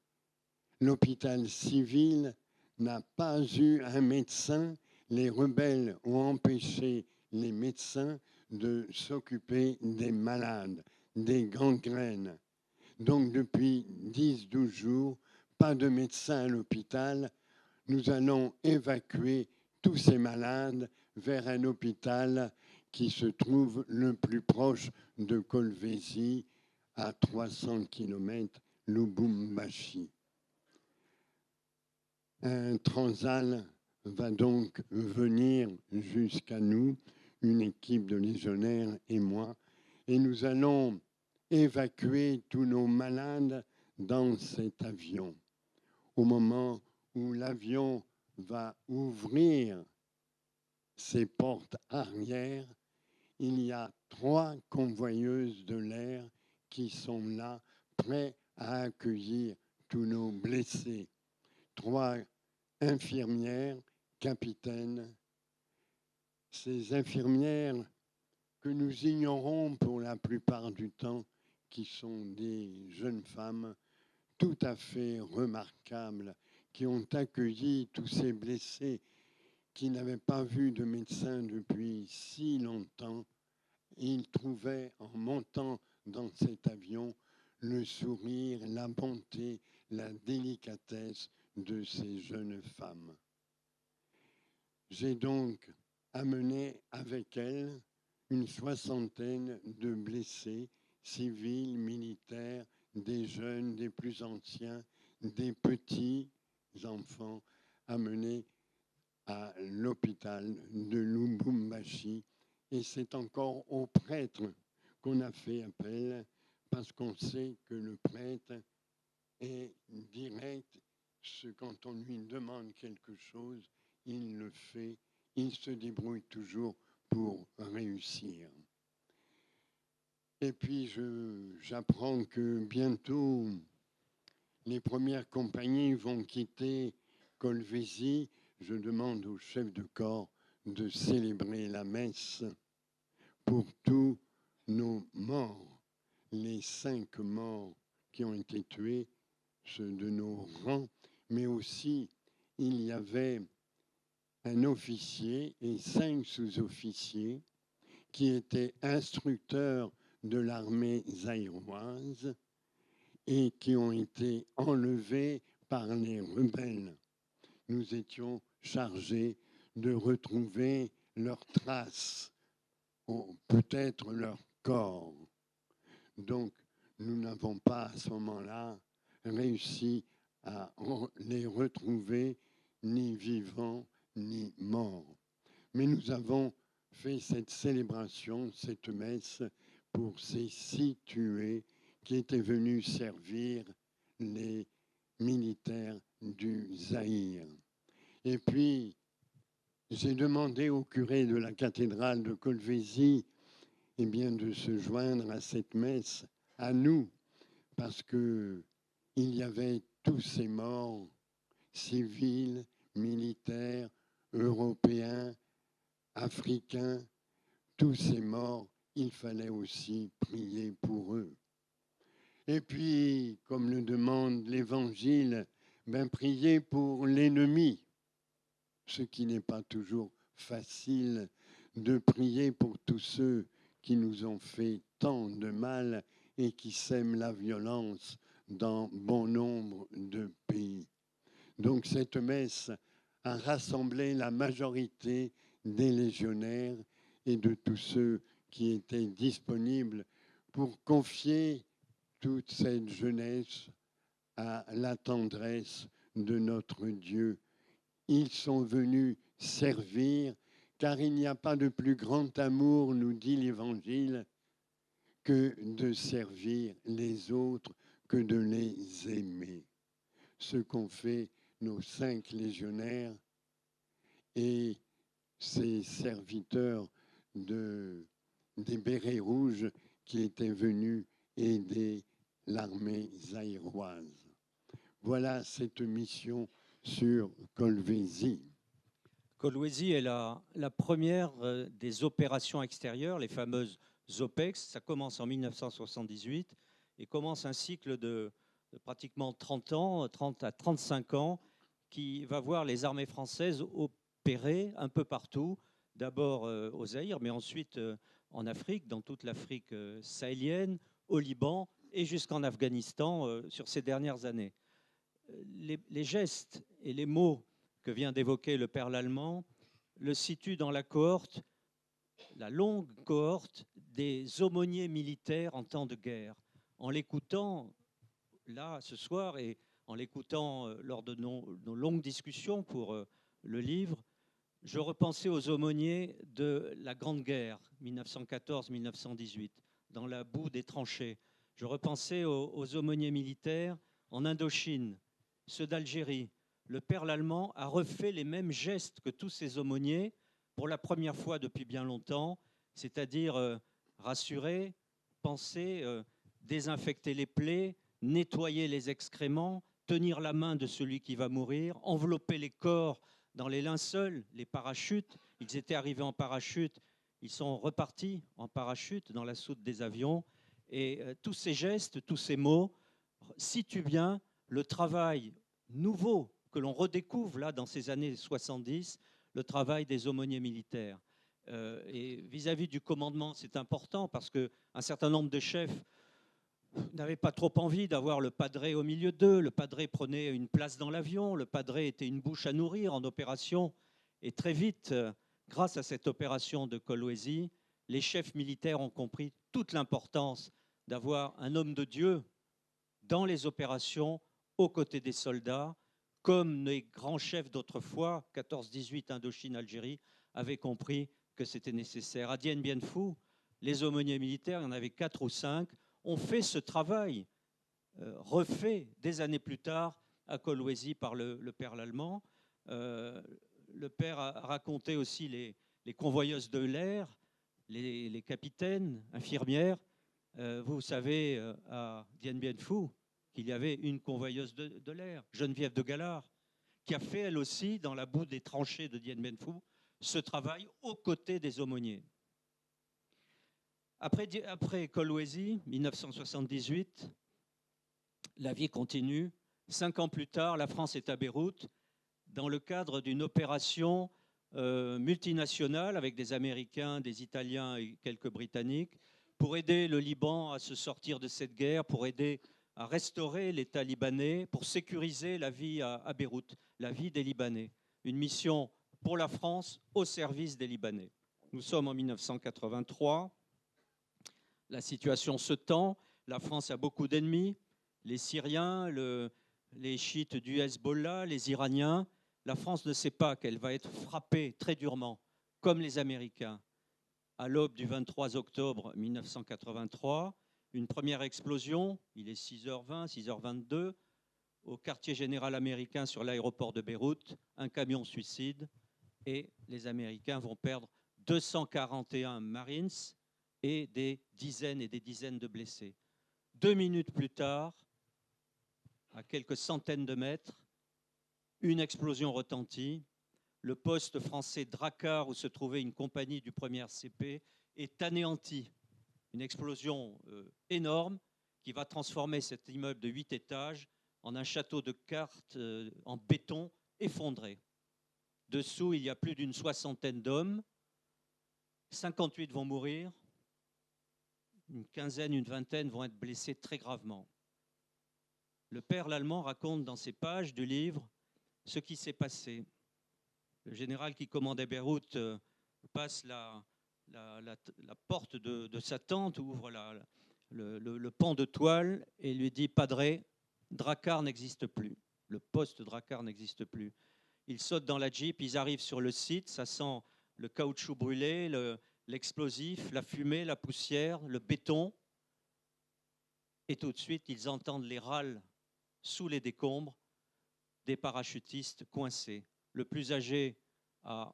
l'hôpital civil n'a pas eu un médecin. Les rebelles ont empêché les médecins de s'occuper des malades, des gangrènes. Donc depuis 10-12 jours, pas de médecin à l'hôpital. Nous allons évacuer tous ces malades vers un hôpital qui se trouve le plus proche de Kolwezi, à 300 km, Lubumbashi. Un Transal va donc venir jusqu'à nous, une équipe de légionnaires et moi, et nous allons évacuer tous nos malades dans cet avion. Au moment où l'avion va ouvrir ses portes arrière, il y a 3 convoyeuses de l'air qui sont là, prêts à accueillir tous nos blessés. 3 infirmières, capitaines. Ces infirmières que nous ignorons pour la plupart du temps, qui sont des jeunes femmes tout à fait remarquables, qui ont accueilli tous ces blessés qui n'avaient pas vu de médecin depuis si longtemps. Ils trouvaient, en montant dans cet avion, le sourire, la bonté, la délicatesse de ces jeunes femmes. J'ai donc amené avec elles une 60aine de blessés, civils, militaires, des jeunes, des plus anciens, des petits enfants, amenés à l'hôpital de Lubumbashi. Et c'est encore au prêtre qu'on a fait appel, parce qu'on sait que le prêtre est direct. Quand on lui demande quelque chose, il le fait. Il se débrouille toujours pour réussir. Et puis, j'apprends que bientôt, les premières compagnies vont quitter Kolwezi. Je demande au chef de corps de célébrer la messe pour tous nos morts, les 5 morts qui ont été tués, ceux de nos rangs, mais aussi il y avait un officier et 5 sous-officiers qui étaient instructeurs de l'armée zaïroise et qui ont été enlevés par les rebelles. Nous étions chargés de retrouver leurs traces, ou peut-être leur corps. Donc, nous n'avons pas à ce moment-là réussi à les retrouver, ni vivants, ni morts. Mais nous avons fait cette célébration, cette messe, pour ces 6 tués qui étaient venus servir les militaires du Zaïre. Et puis, j'ai demandé au curé de la cathédrale de Colvézi de se joindre à cette messe, à nous, parce qu'il y avait tous ces morts, civils, militaires, européens, africains, tous ces morts, il fallait aussi prier pour eux. Et puis, comme le demande l'Évangile, prier pour l'ennemi, ce qui n'est pas toujours facile de prier pour tous ceux qui nous ont fait tant de mal et qui sèment la violence dans bon nombre de pays. Donc cette messe a rassemblé la majorité des légionnaires et de tous ceux qui étaient disponibles pour confier toute cette jeunesse à la tendresse de notre Dieu. Ils sont venus servir, car il n'y a pas de plus grand amour, nous dit l'Évangile, que de servir les autres, que de les aimer. Ce qu'ont fait nos 5 légionnaires et ces serviteurs des bérets rouges qui étaient venus aider l'armée zaïroise. Voilà cette mission sur Colvézi. Kolwezi est la première des opérations extérieures, les fameuses OPEX. Ça commence en 1978 et commence un cycle de pratiquement 30 ans, 30 à 35 ans, qui va voir les armées françaises opérer un peu partout, d'abord au Zaïre, mais ensuite en Afrique, dans toute l'Afrique sahélienne, au Liban et jusqu'en Afghanistan sur ces dernières années. Les gestes et les mots que vient d'évoquer le père Lallemand le situent dans la cohorte, la longue cohorte des aumôniers militaires en temps de guerre. En l'écoutant là ce soir et en l'écoutant lors de nos longues discussions pour le livre, je repensais aux aumôniers de la Grande Guerre 1914-1918, dans la boue des tranchées. Je repensais aux aumôniers militaires en Indochine, ceux d'Algérie. Le père Lallemand a refait les mêmes gestes que tous ces aumôniers pour la première fois depuis bien longtemps, c'est-à-dire rassurer, penser, désinfecter les plaies, nettoyer les excréments, tenir la main de celui qui va mourir, envelopper les corps dans les linceuls, les parachutes. Ils étaient arrivés en parachute, ils sont repartis en parachute dans la soute des avions. Et tous ces gestes, tous ces mots situent bien le travail nouveau que l'on redécouvre là dans ces années 70, le travail des aumôniers militaires. Et vis-à-vis du commandement, c'est important parce qu'un certain nombre de chefs n'avaient pas trop envie d'avoir le padré au milieu d'eux. Le padré prenait une place dans l'avion, le padré était une bouche à nourrir en opération. Et très vite, grâce à cette opération de Kolwezi, les chefs militaires ont compris toute l'importance d'avoir un homme de Dieu dans les opérations aux côtés des soldats, comme les grands chefs d'autrefois, 14-18 Indochine, Algérie, avaient compris que c'était nécessaire. À Dien Bien Phu, les aumôniers militaires, il y en avait 4 ou 5, ont fait ce travail, refait des années plus tard à Kolwezi par le père Lallemand. Le père a raconté aussi les convoyeuses de l'air, les capitaines, infirmières. Vous savez, à Dien Bien Phu, qu'il y avait une convoyeuse de l'air, Geneviève de Galard, qui a fait elle aussi, dans la boue des tranchées de Dien Bien Phu, ce travail aux côtés des aumôniers. Après Kolwezi, 1978, la vie continue. 5 ans plus tard, la France est à Beyrouth, dans le cadre d'une opération multinationale avec des Américains, des Italiens et quelques Britanniques, pour aider le Liban à se sortir de cette guerre, pour aider à restaurer l'État libanais pour sécuriser la vie à Beyrouth, la vie des Libanais. Une mission pour la France au service des Libanais. Nous sommes en 1983. La situation se tend. La France a beaucoup d'ennemis. Les Syriens, les chiites du Hezbollah, les Iraniens. La France ne sait pas qu'elle va être frappée très durement, comme les Américains. À l'aube du 23 octobre 1983, une première explosion, il est 6h20, 6h22, au quartier général américain sur l'aéroport de Beyrouth, un camion suicide et les Américains vont perdre 241 Marines et des dizaines de blessés. 2 minutes plus tard, à quelques centaines de mètres, une explosion retentit. Le poste français Drakkar, où se trouvait une compagnie du 1er CP, est anéanti. Une explosion énorme qui va transformer cet immeuble de 8 étages en un château de cartes en béton effondré. Dessous, il y a plus d'une soixantaine d'hommes. 58 vont mourir. Une quinzaine, une vingtaine vont être blessés très gravement. Le père Lallemand raconte dans ces pages du livre ce qui s'est passé. Le général qui commandait Beyrouth passe la porte de sa tente, ouvre le pan de toile et lui dit « Padré, Drakkar n'existe plus. Le poste Drakkar n'existe plus. » Ils sautent dans la Jeep, ils arrivent sur le site, ça sent le caoutchouc brûlé, l'explosif, la fumée, la poussière, le béton. Et tout de suite, ils entendent les râles sous les décombres des parachutistes coincés. Le plus âgé a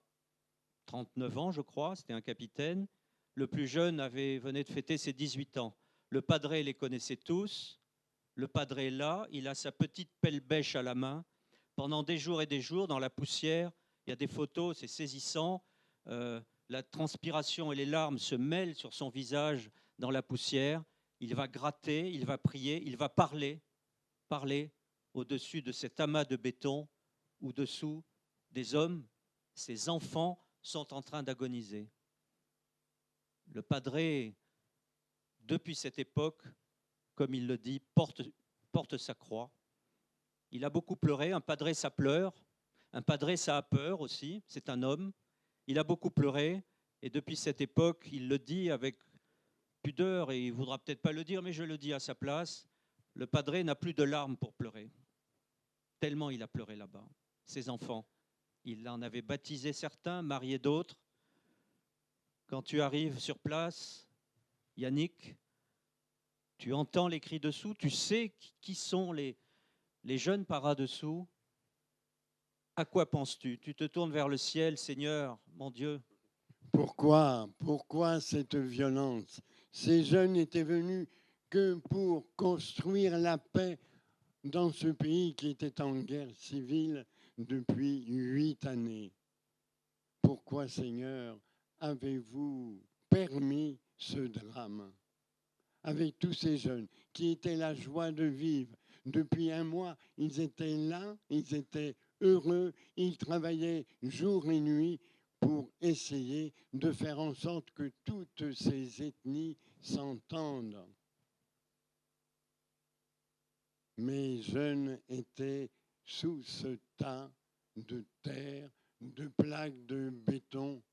39 ans, je crois, c'était un capitaine. Le plus jeune venait de fêter ses 18 ans. Le padré les connaissait tous. Le padré est là, il a sa petite pelle bêche à la main. Pendant des jours et des jours, dans la poussière, il y a des photos, c'est saisissant. La transpiration et les larmes se mêlent sur son visage dans la poussière. Il va gratter, il va prier, il va parler au-dessus de cet amas de béton où dessous des hommes, ses enfants sont en train d'agoniser. Le padré, depuis cette époque, comme il le dit, porte sa croix. Il a beaucoup pleuré. Un padré, ça pleure. Un padré, ça a peur aussi. C'est un homme. Il a beaucoup pleuré. Et depuis cette époque, il le dit avec pudeur, et il ne voudra peut-être pas le dire, mais je le dis à sa place, le padré n'a plus de larmes pour pleurer. Tellement il a pleuré là-bas. Ses enfants, il en avait baptisé certains, marié d'autres. Quand tu arrives sur place, Yannick, tu entends les cris dessous, tu sais qui sont les jeunes paras-dessous. À quoi penses-tu? Tu te tournes vers le ciel, Seigneur, mon Dieu. Pourquoi cette violence? Ces jeunes n'étaient venus que pour construire la paix dans ce pays qui était en guerre civile depuis 8 années. Pourquoi, Seigneur, avez-vous permis ce drame? Avec tous ces jeunes qui étaient la joie de vivre. Depuis un mois, ils étaient là, ils étaient heureux, ils travaillaient jour et nuit pour essayer de faire en sorte que toutes ces ethnies s'entendent. Mes jeunes étaient sous ce tas de terre, de plaques de béton,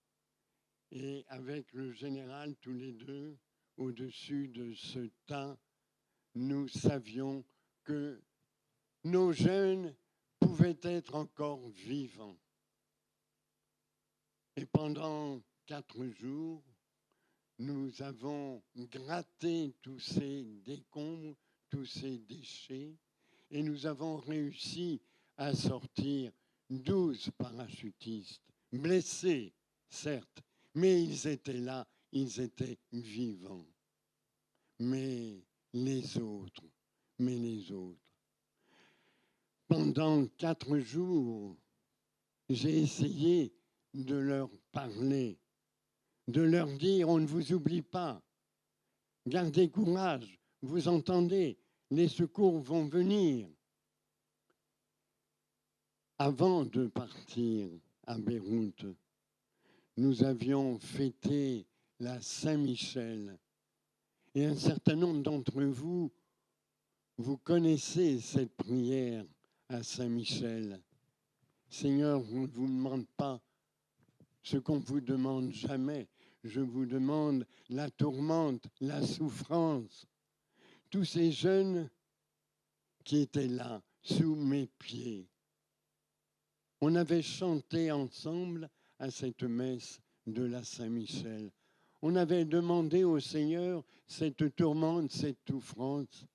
et avec le général, tous les deux, au-dessus de ce tas, nous savions que nos jeunes pouvaient être encore vivants. Et pendant 4 jours, nous avons gratté tous ces décombres, tous ces déchets, et nous avons réussi à sortir 12 parachutistes, blessés, certes, mais ils étaient là, ils étaient vivants. Mais les autres. Pendant 4 jours, j'ai essayé de leur parler, de leur dire, on ne vous oublie pas. Gardez courage, vous entendez, les secours vont venir. Avant de partir à Beyrouth, nous avions fêté la Saint-Michel. Et un certain nombre d'entre vous Vous connaissez cette prière à Saint-Michel. Seigneur, je ne vous demande pas ce qu'on ne vous demande jamais. Je vous demande la tourmente, la souffrance. Tous ces jeunes qui étaient là, sous mes pieds. On avait chanté ensemble à cette messe de la Saint-Michel. On avait demandé au Seigneur cette tourmente, cette souffrance.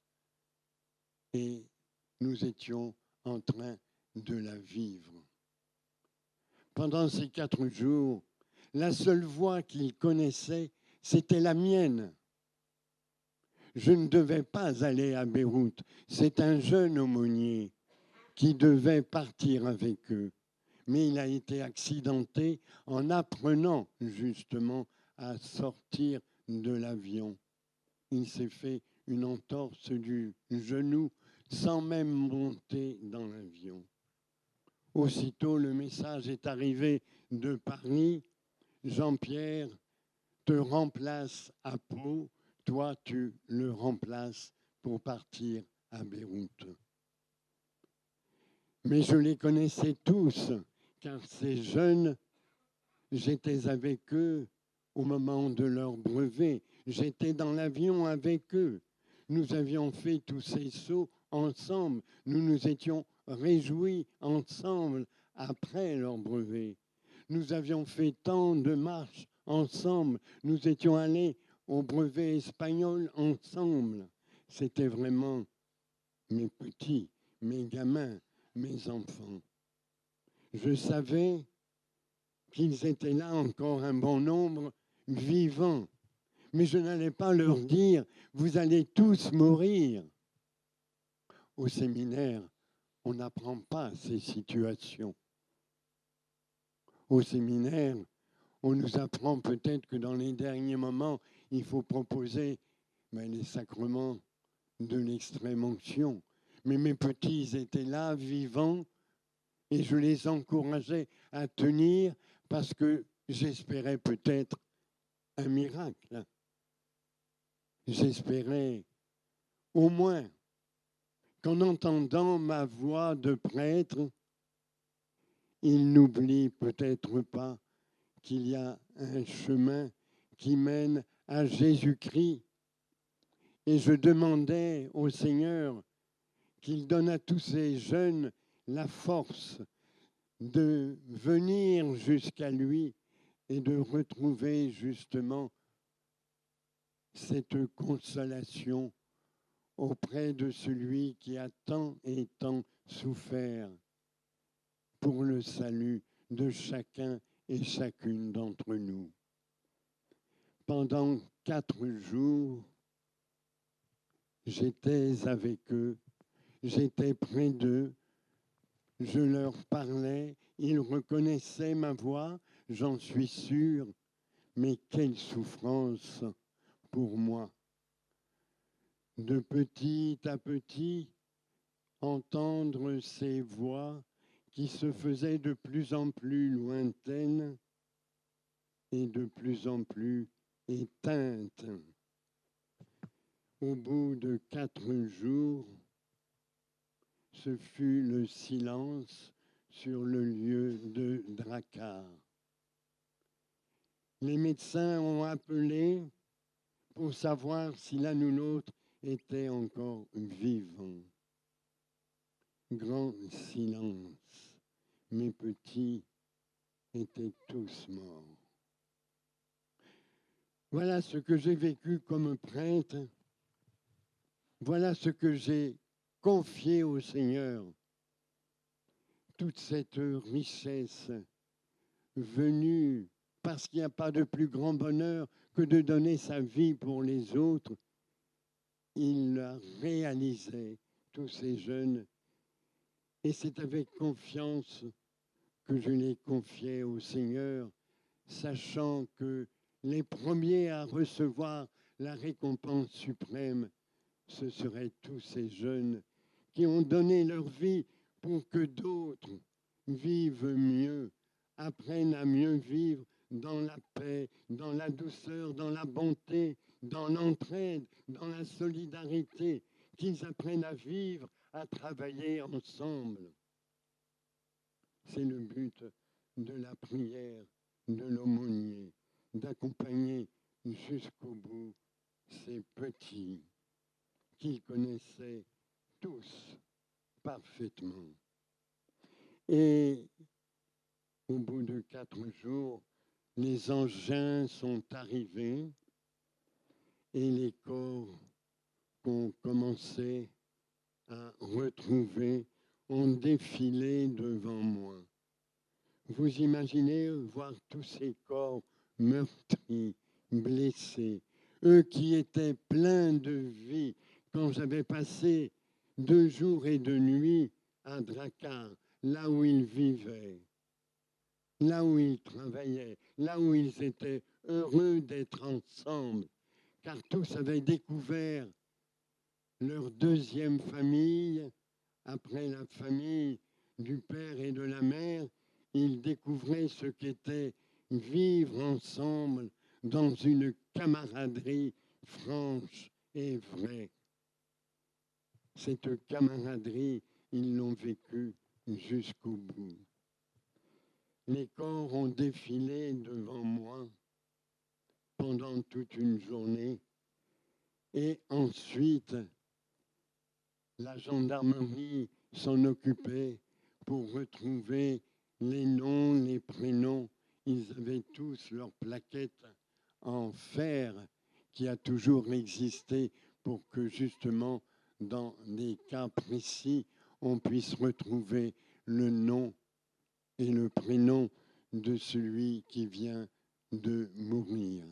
Et nous étions en train de la vivre. Pendant ces 4 jours, la seule voix qu'il connaissait, c'était la mienne. Je ne devais pas aller à Beyrouth. C'est un jeune aumônier qui devait partir avec eux. Mais il a été accidenté en apprenant justement à sortir de l'avion. Il s'est fait une entorse du genou sans même monter dans l'avion. Aussitôt, le message est arrivé de Paris. Jean-Pierre te remplace à Pau, toi tu le remplaces pour partir à Beyrouth. Mais je les connaissais tous, car ces jeunes, j'étais avec eux au moment de leur brevet. J'étais dans l'avion avec eux. Nous avions fait tous ces sauts ensemble. Nous nous étions réjouis ensemble après leur brevet. Nous avions fait tant de marches ensemble. Nous étions allés au brevet espagnol ensemble. C'était vraiment mes petits, mes gamins, mes enfants. Je savais qu'ils étaient là encore un bon nombre, vivants. Mais je n'allais pas leur dire, vous allez tous mourir. Au séminaire, on n'apprend pas ces situations. Au séminaire, on nous apprend peut-être que dans les derniers moments, il faut proposer les sacrements de l'extrême-onction. Mais mes petits étaient là, vivants, et je les encourageais à tenir parce que j'espérais peut-être un miracle. J'espérais au moins qu'en entendant ma voix de prêtre, ils n'oublient peut-être pas qu'il y a un chemin qui mène à Jésus-Christ. Et je demandais au Seigneur qu'il donne à tous ces jeunes la force de venir jusqu'à lui et de retrouver justement cette consolation auprès de celui qui a tant et tant souffert pour le salut de chacun et chacune d'entre nous. Pendant 4 jours, j'étais avec eux, j'étais près d'eux, je leur parlais, ils reconnaissaient ma voix, j'en suis sûr, mais quelle souffrance pour moi. De petit à petit, entendre ces voix qui se faisaient de plus en plus lointaines et de plus en plus éteintes. Au bout de 4 jours, ce fut le silence sur le lieu de Drakkar. Les médecins ont appelé pour savoir si l'un ou l'autre était encore vivant. Grand silence. Mes petits étaient tous morts. Voilà ce que j'ai vécu comme prêtre. Voilà ce que j'ai confié au Seigneur. Toute cette richesse venue parce qu'il n'y a pas de plus grand bonheur que de donner sa vie pour les autres. Il l'a réalisé, tous ces jeunes. Et c'est avec confiance que je les confiais au Seigneur, sachant que les premiers à recevoir la récompense suprême, ce seraient tous ces jeunes qui ont donné leur vie pour que d'autres vivent mieux, apprennent à mieux vivre dans la paix, dans la douceur, dans la bonté, dans l'entraide, dans la solidarité, qu'ils apprennent à vivre, à travailler ensemble. C'est le but de la prière de l'aumônier, d'accompagner jusqu'au bout ces petits qu'il connaissait tous parfaitement. Et au bout de 4 jours, les engins sont arrivés et les corps qu'on commençait à retrouver ont défilé devant moi. Vous imaginez voir tous ces corps meurtris, blessés, eux qui étaient pleins de vie quand j'avais passé 2 jours et 2 nuits à Drakkar, là où ils vivaient, là où ils travaillaient, là où ils étaient heureux d'être ensemble, car tous avaient découvert leur deuxième famille, après la famille du père et de la mère, ils découvraient ce qu'était vivre ensemble dans une camaraderie franche et vraie. Cette camaraderie, ils l'ont vécue jusqu'au bout. Les corps ont défilé devant moi pendant toute une journée et ensuite, la gendarmerie s'en occupait pour retrouver les noms, les prénoms. Ils avaient tous leurs plaquettes en fer qui a toujours existé pour que justement, dans des cas précis, on puisse retrouver le nom et le prénom de celui qui vient de mourir.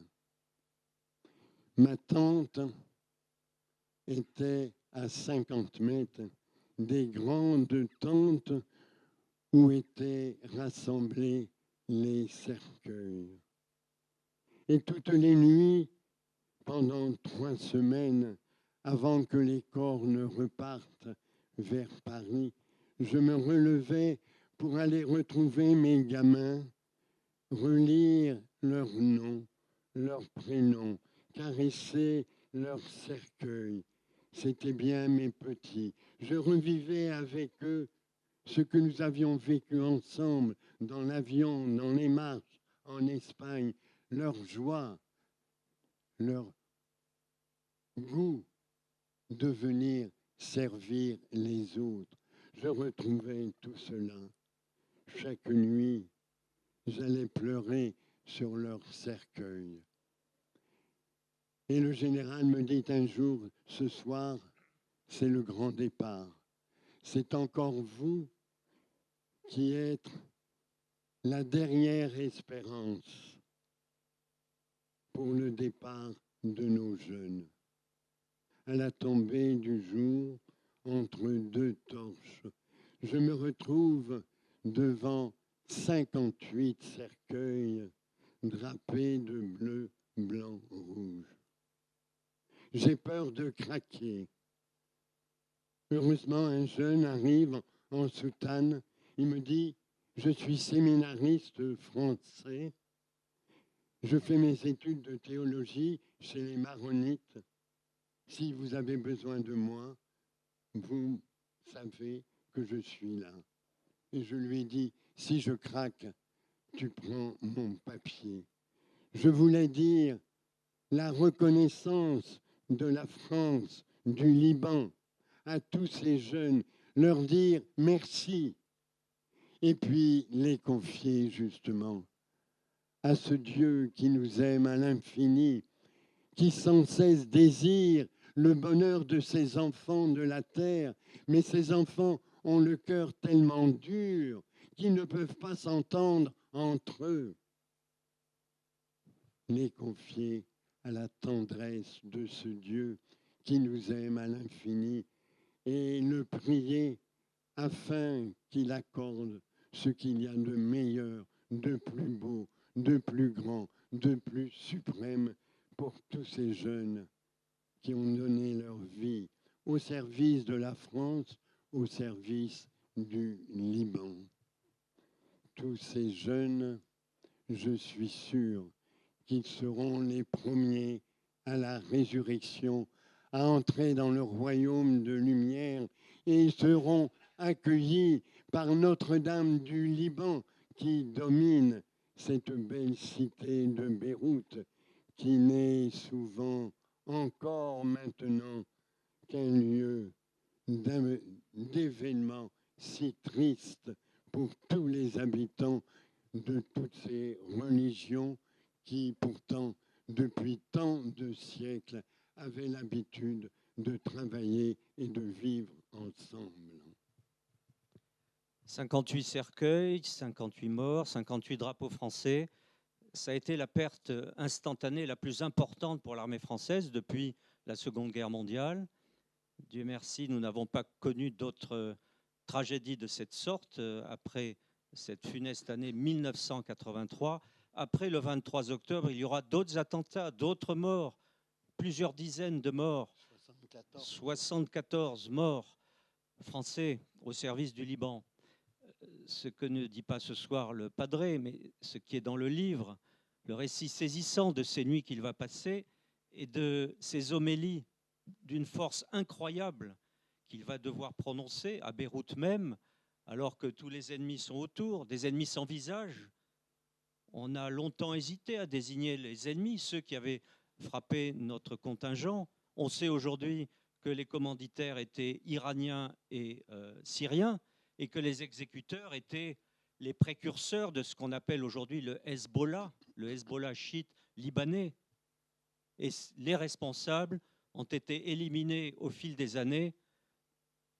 Ma tante était à 50 mètres des grandes tentes où étaient rassemblés les cercueils. Et toutes les nuits, pendant 3 semaines, avant que les corps ne repartent vers Paris, je me relevais pour aller retrouver mes gamins, relire leurs noms, leurs prénoms, caresser leurs cercueils. C'était bien mes petits. Je revivais avec eux ce que nous avions vécu ensemble dans l'avion, dans les marches, en Espagne, leur joie, leur goût de venir servir les autres. Je retrouvais tout cela. Chaque nuit, j'allais pleurer sur leur cercueil. Et le général me dit un jour, ce soir, c'est le grand départ. C'est encore vous qui êtes la dernière espérance pour le départ de nos jeunes. À la tombée du jour, entre 2 torches, je me retrouve devant 58 cercueils drapés de bleu, blanc, rouge. J'ai peur de craquer. Heureusement, un jeune arrive en soutane. Il me dit, je suis séminariste français. Je fais mes études de théologie chez les maronites. Si vous avez besoin de moi, vous savez que je suis là. Et je lui ai dit, si je craque, tu prends mon papier. Je voulais dire la reconnaissance de la France, du Liban, à tous ces jeunes, leur dire merci. Et puis les confier justement à ce Dieu qui nous aime à l'infini, qui sans cesse désire le bonheur de ses enfants de la terre, mais ces enfants ont le cœur tellement dur qu'ils ne peuvent pas s'entendre entre eux. Les confier à la tendresse de ce Dieu qui nous aime à l'infini et le prier afin qu'il accorde ce qu'il y a de meilleur, de plus beau, de plus grand, de plus suprême pour tous ces jeunes qui ont donné leur vie au service de la France, au service du Liban. Tous ces jeunes, je suis sûr qu'ils seront les premiers à la résurrection à entrer dans le royaume de lumière et ils seront accueillis par Notre-Dame du Liban qui domine cette belle cité de Beyrouth qui n'est souvent encore maintenant qu'un lieu d'événements si tristes pour tous les habitants de toutes ces religions qui pourtant depuis tant de siècles avaient l'habitude de travailler et de vivre ensemble. 58 cercueils, 58 morts, 58 drapeaux français. Ça a été la perte instantanée la plus importante pour l'armée française depuis la Seconde Guerre mondiale. Dieu merci, nous n'avons pas connu d'autres tragédies de cette sorte après cette funeste année 1983. Après le 23 octobre, il y aura d'autres attentats, d'autres morts, plusieurs dizaines de morts, 74 morts français au service du Liban. Ce que ne dit pas ce soir le Padre, mais ce qui est dans le livre, le récit saisissant de ces nuits qu'il va passer et de ces homélies d'une force incroyable qu'il va devoir prononcer à Beyrouth même, alors que tous les ennemis sont autour, des ennemis sans visage. On a longtemps hésité à désigner les ennemis, ceux qui avaient frappé notre contingent. On sait aujourd'hui que les commanditaires étaient iraniens et syriens et que les exécuteurs étaient les précurseurs de ce qu'on appelle aujourd'hui le Hezbollah chiite libanais. Et les responsables ont été éliminés au fil des années,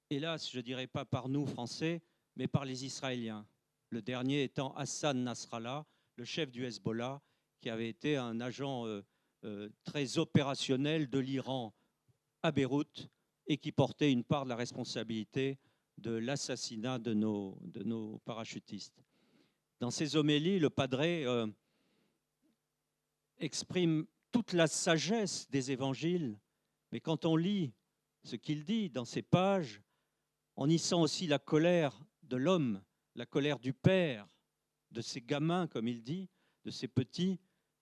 hélas, je ne dirais pas par nous, Français, mais par les Israéliens. Le dernier étant Hassan Nasrallah, le chef du Hezbollah, qui avait été un agent très opérationnel de l'Iran à Beyrouth et qui portait une part de la responsabilité de l'assassinat de nos parachutistes. Dans ses homélies, le Padre exprime toute la sagesse des évangiles, mais quand on lit ce qu'il dit dans ces pages, on y sent aussi la colère de l'homme, la colère du père, de ses gamins, comme il dit, de ses petits,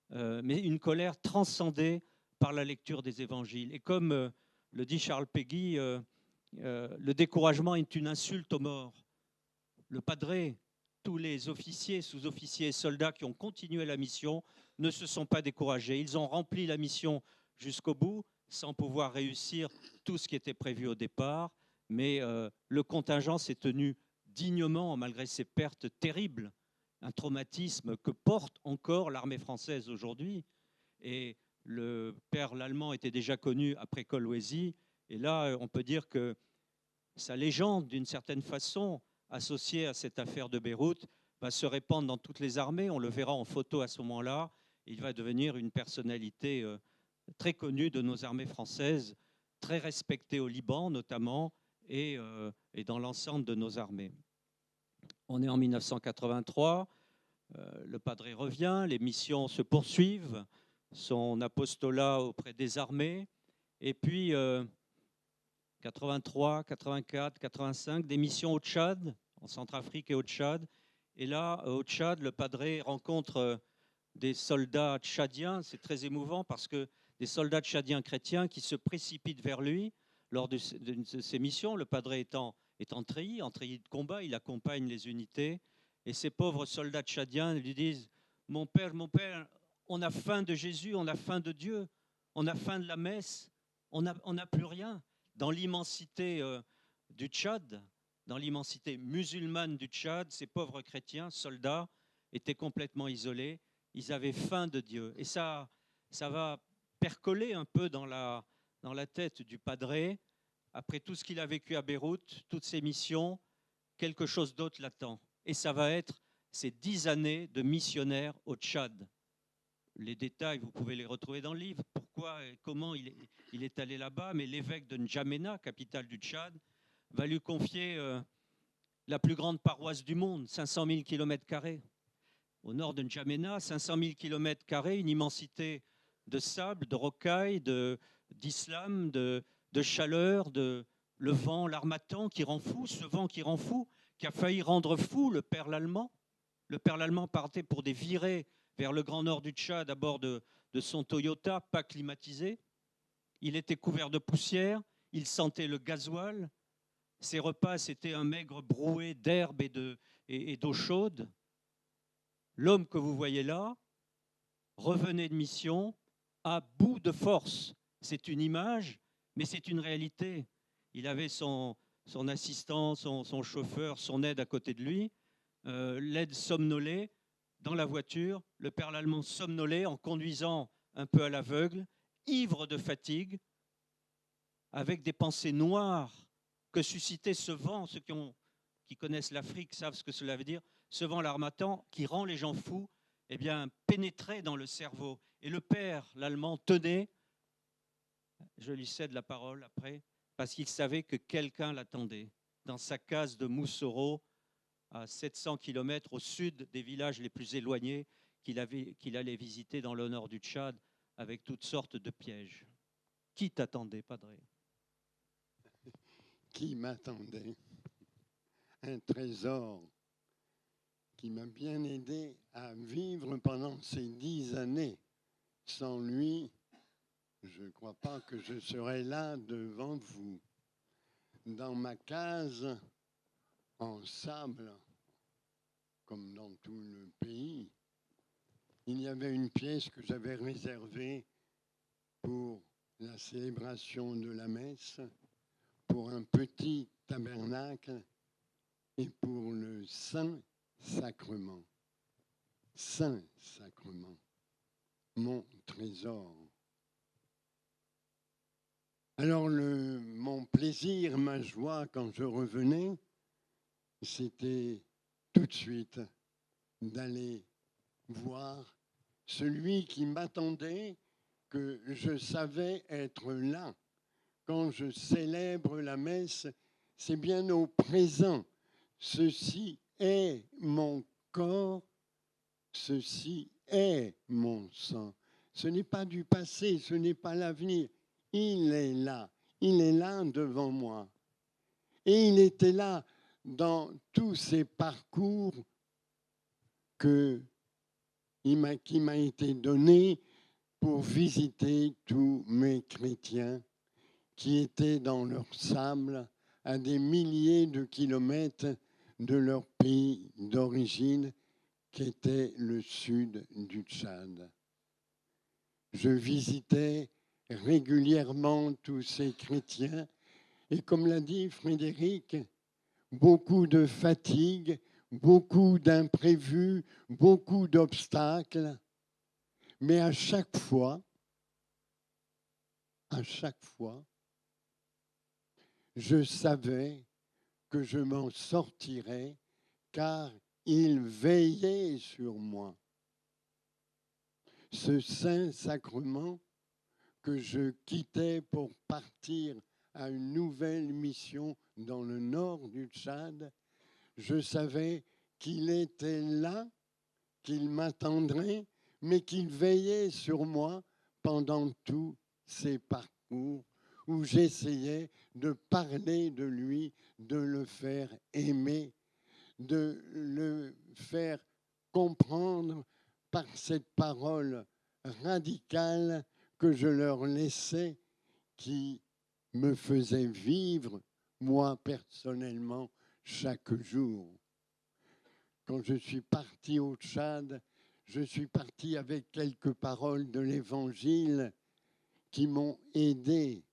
mais une colère transcendée par la lecture des évangiles. Et comme le dit Charles Péguy, le découragement est une insulte aux morts. Le Padre, tous les officiers, sous-officiers et soldats qui ont continué la mission ne se sont pas découragés. Ils ont rempli la mission jusqu'au bout sans pouvoir réussir tout ce qui était prévu au départ, mais le contingent s'est tenu dignement malgré ces pertes terribles, un traumatisme que porte encore l'armée française aujourd'hui. Et le père l'Allemand était déjà connu après Kolwezi, et là on peut dire que sa légende, d'une certaine façon, associée à cette affaire de Beyrouth, va se répandre dans toutes les armées. On le verra en photo à ce moment-là. Il va devenir une personnalité très connue de nos armées françaises, très respectée au Liban notamment, et dans l'ensemble de nos armées. On est en 1983, le Padre revient, les missions se poursuivent, son apostolat auprès des armées, et puis 83, 84, 85, des missions au Tchad, en Centrafrique et au Tchad. Et là, au Tchad, le Padre rencontre des soldats tchadiens. C'est très émouvant parce que des soldats tchadiens chrétiens qui se précipitent vers lui lors de ces missions. Le Padre étant en treillis de combat, il accompagne les unités. Et ces pauvres soldats tchadiens lui disent « Mon père, on a faim de Jésus, on a faim de Dieu, on a faim de la messe, on n'a plus rien. » Dans l'immensité du Tchad, dans l'immensité musulmane du Tchad, ces pauvres chrétiens, soldats, étaient complètement isolés. Ils avaient faim de Dieu. Et ça va percoler un peu dans la tête du Padre. Après tout ce qu'il a vécu à Beyrouth, toutes ces missions, quelque chose d'autre l'attend. Et ça va être ces 10 années de missionnaire au Tchad. Les détails, vous pouvez les retrouver dans le livre. Pourquoi et comment il est allé là-bas. Mais l'évêque de N'Djamena, capitale du Tchad, va lui confier la plus grande paroisse du monde, 500 000 km². Au nord de N'Djamena, 500 000 km², une immensité de sable, de rocailles, d'islam, de chaleur, le vent, l'harmattan qui rend fou, ce vent qui rend fou, qui a failli rendre fou le père l'Allemand. Le père l'Allemand partait pour des virées vers le grand nord du Tchad à bord de son Toyota, pas climatisé. Il était couvert de poussière, il sentait le gasoil. Ses repas, c'était un maigre brouet d'herbe et d'eau chaude. L'homme que vous voyez là revenait de mission à bout de force. C'est une image, mais c'est une réalité. Il avait son assistant, son chauffeur, son aide à côté de lui. L'aide somnolait dans la voiture. Le père Lallemand somnolait en conduisant un peu à l'aveugle, ivre de fatigue, avec des pensées noires que suscitait ce vent. Ceux qui connaissent l'Afrique savent ce que cela veut dire. Ce vent l'harmattan qui rend les gens fous, eh bien, pénétrait dans le cerveau. Et le père Lallemand tenait, je lui cède la parole après, parce qu'il savait que quelqu'un l'attendait dans sa case de Moussoro, à 700 km au sud des villages les plus éloignés qu'il allait visiter dans le nord du Tchad avec toutes sortes de pièges. Qui t'attendait, Padre? Qui m'attendait? Un trésor qui m'a bien aidé à vivre pendant ces 10 années. Sans lui, je ne crois pas que je serais là devant vous. Dans ma case, en sable, comme dans tout le pays, il y avait une pièce que j'avais réservée pour la célébration de la messe, pour un petit tabernacle et pour le Saint-Sacrement. Saint-Sacrement, mon trésor. Alors mon plaisir, ma joie quand je revenais, c'était tout de suite d'aller voir celui qui m'attendait, que je savais être là. Quand je célèbre la messe, c'est bien au présent. Ceci est mon corps, ceci est mon sang. Ce n'est pas du passé, ce n'est pas l'avenir. Il est là devant moi. Et il était là dans tous ces parcours qui m'a été donné pour visiter tous mes chrétiens qui étaient dans leur sable à des milliers de kilomètres de leur pays d'origine, qui était le sud du Tchad. Je visitais régulièrement tous ces chrétiens et comme l'a dit Frédéric, beaucoup de fatigue, beaucoup d'imprévus, beaucoup d'obstacles, mais à chaque fois, je savais que je m'en sortirais car il veillait sur moi. Ce Saint-Sacrement que je quittais pour partir à une nouvelle mission dans le nord du Tchad, je savais qu'il était là, qu'il m'attendrait, mais qu'il veillait sur moi pendant tous ces parcours où j'essayais de parler de lui, de le faire aimer, de le faire comprendre par cette parole radicale que je leur laissais, qui me faisait vivre, moi personnellement, chaque jour. Quand je suis parti au Tchad, je suis parti avec quelques paroles de l'Évangile qui m'ont aidé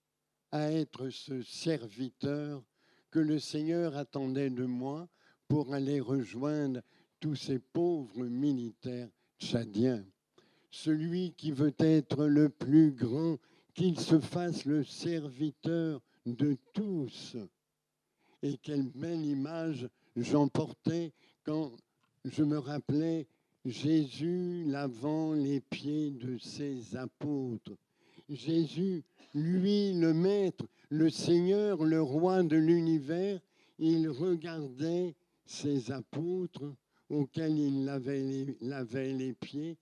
à être ce serviteur que le Seigneur attendait de moi pour aller rejoindre tous ces pauvres militaires tchadiens. Celui qui veut être le plus grand, qu'il se fasse le serviteur de tous. Et quelle belle image j'emportais quand je me rappelais Jésus lavant les pieds de ses apôtres. Jésus, lui, le Maître, le Seigneur, le Roi de l'univers, il regardait ses apôtres auxquels il lavait les pieds,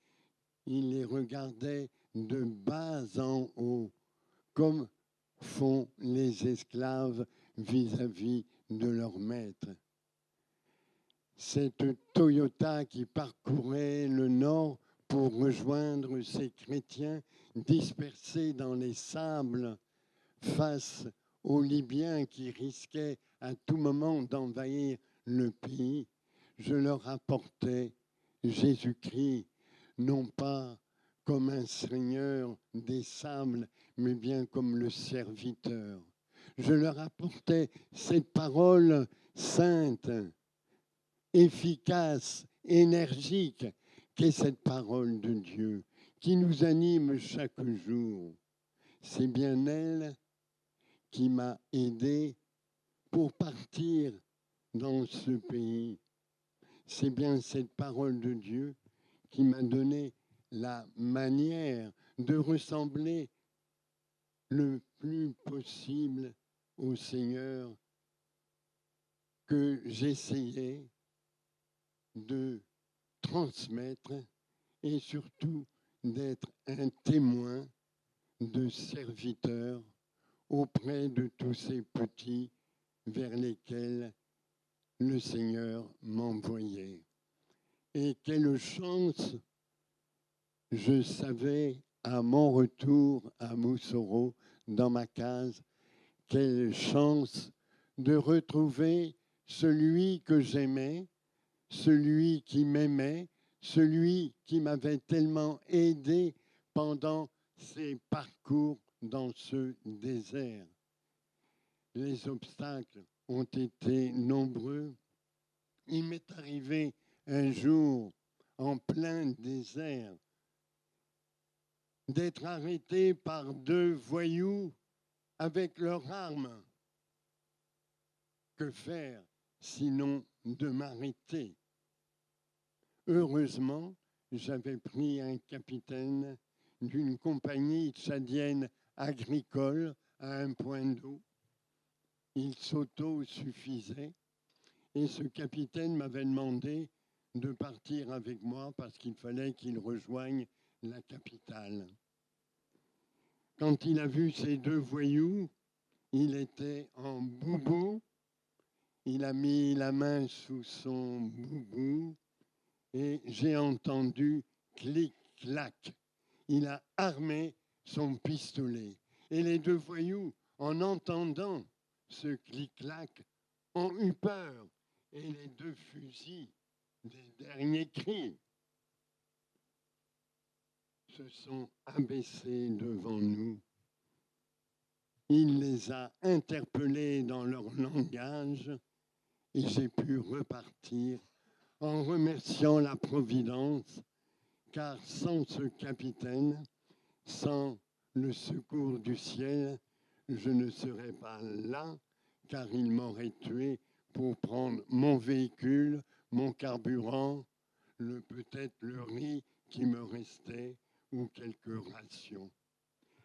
il les regardait de bas en haut, comme font les esclaves vis-à-vis de leur maître. Cette Toyota qui parcourait le nord pour rejoindre ces chrétiens dispersés dans les sables face aux Libyens qui risquaient à tout moment d'envahir le pays. Je leur apportais Jésus-Christ, non pas comme un seigneur des sables, mais bien comme le serviteur. Je leur apportais cette parole sainte, efficace, énergique, qu'est cette parole de Dieu qui nous anime chaque jour. C'est bien elle qui m'a aidé pour partir dans ce pays. C'est bien cette parole de Dieu qui m'a donné la manière de ressembler le plus possible au Seigneur que j'essayais de transmettre et surtout d'être un témoin de serviteur auprès de tous ces petits vers lesquels le Seigneur m'envoyait. Et quelle chance je savais à mon retour à Moussoro, dans ma case, quelle chance de retrouver celui que j'aimais, celui qui m'aimait, celui qui m'avait tellement aidé pendant ces parcours dans ce désert. Les obstacles ont été nombreux. Il m'est arrivé un jour, en plein désert, d'être arrêté par 2 voyous avec leurs armes. Que faire sinon de m'arrêter? Heureusement, j'avais pris un capitaine d'une compagnie tchadienne agricole à un point d'eau. Il s'autosuffisait et ce capitaine m'avait demandé de partir avec moi parce qu'il fallait qu'il rejoigne la capitale. Quand il a vu ces 2 voyous, il était en boubou. Il a mis la main sous son boubou et j'ai entendu clic-clac. Il a armé son pistolet. Et les 2 voyous, en entendant ce clic-clac, ont eu peur. Et les 2 fusils des derniers cris se sont abaissés devant nous. Il les a interpellés dans leur langage et j'ai pu repartir en remerciant la Providence, car sans ce capitaine, sans le secours du ciel, je ne serais pas là, car il m'aurait tué pour prendre mon véhicule, mon carburant, peut-être le riz qui me restait ou quelques rations.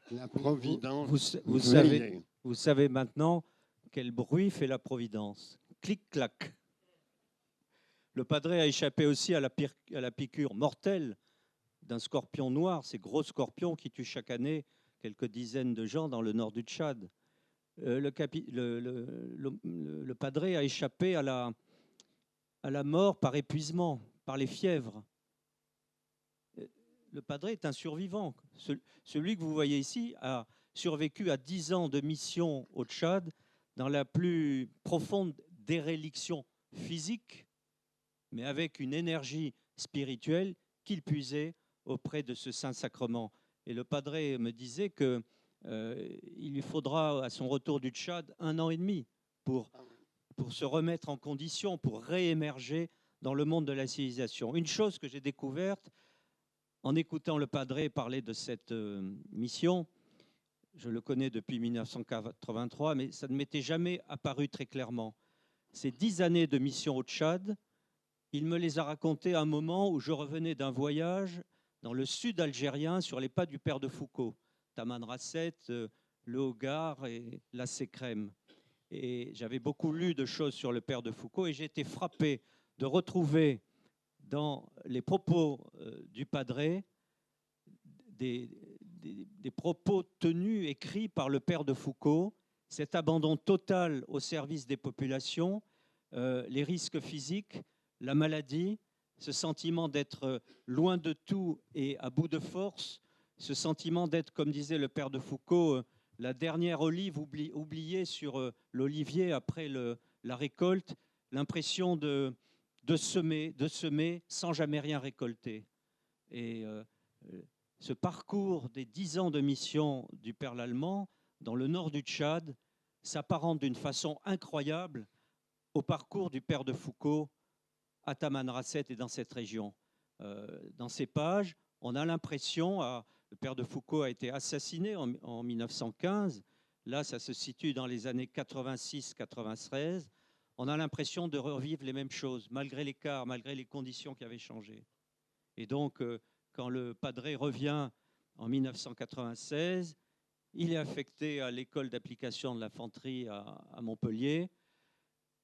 La Providence Vous savez maintenant quel bruit fait la Providence. Clic-clac. Le padré a échappé aussi à la piqûre mortelle d'un scorpion noir, ces gros scorpions qui tuent chaque année quelques dizaines de gens dans le nord du Tchad. Le padré a échappé à la mort par épuisement, par les fièvres. Le padré est un survivant. Celui que vous voyez ici a survécu à 10 ans de mission au Tchad dans la plus profonde déréliction physique, mais avec une énergie spirituelle qu'il puisait auprès de ce Saint-Sacrement. Et le padré me disait qu'il lui faudra, à son retour du Tchad, 1 an et demi pour se remettre en condition, pour réémerger dans le monde de la civilisation. Une chose que j'ai découverte en écoutant le padré parler de cette mission, je le connais depuis 1983, mais ça ne m'était jamais apparu très clairement. Ces 10 années de mission au Tchad, il me les a racontées à un moment où je revenais d'un voyage dans le sud algérien sur les pas du père de Foucault, Tamanrasset, le Hogar et la Sécrème. Et j'avais beaucoup lu de choses sur le père de Foucault et j'ai été frappé de retrouver dans les propos du padré des propos tenus, écrits par le père de Foucault, cet abandon total au service des populations, les risques physiques, la maladie, ce sentiment d'être loin de tout et à bout de force, ce sentiment d'être, comme disait le père de Foucault, la dernière olive oubliée sur l'olivier après la récolte, l'impression de semer sans jamais rien récolter. Et ce parcours des 10 ans de mission du père Lallemand dans le nord du Tchad s'apparente d'une façon incroyable au parcours du père de Foucault à Tamanrasset et dans cette région. Dans ces pages, on a l'impression, le père de Foucault a été assassiné en 1915, là ça se situe dans les années 86-93, on a l'impression de revivre les mêmes choses, malgré l'écart, malgré les conditions qui avaient changé. Et donc, quand le padré revient en 1996, il est affecté à l'école d'application de l'infanterie à Montpellier.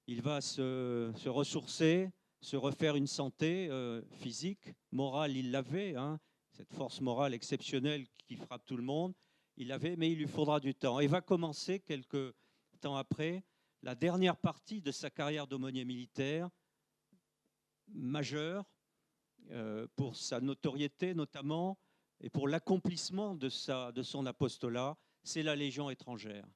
Il va se ressourcer, se refaire une santé physique, morale, il l'avait, hein, cette force morale exceptionnelle qui frappe tout le monde, il l'avait, mais il lui faudra du temps. Et va commencer, quelques temps après, la dernière partie de sa carrière d'aumônier militaire, majeure, pour sa notoriété notamment, et pour l'accomplissement de son apostolat, c'est la Légion étrangère.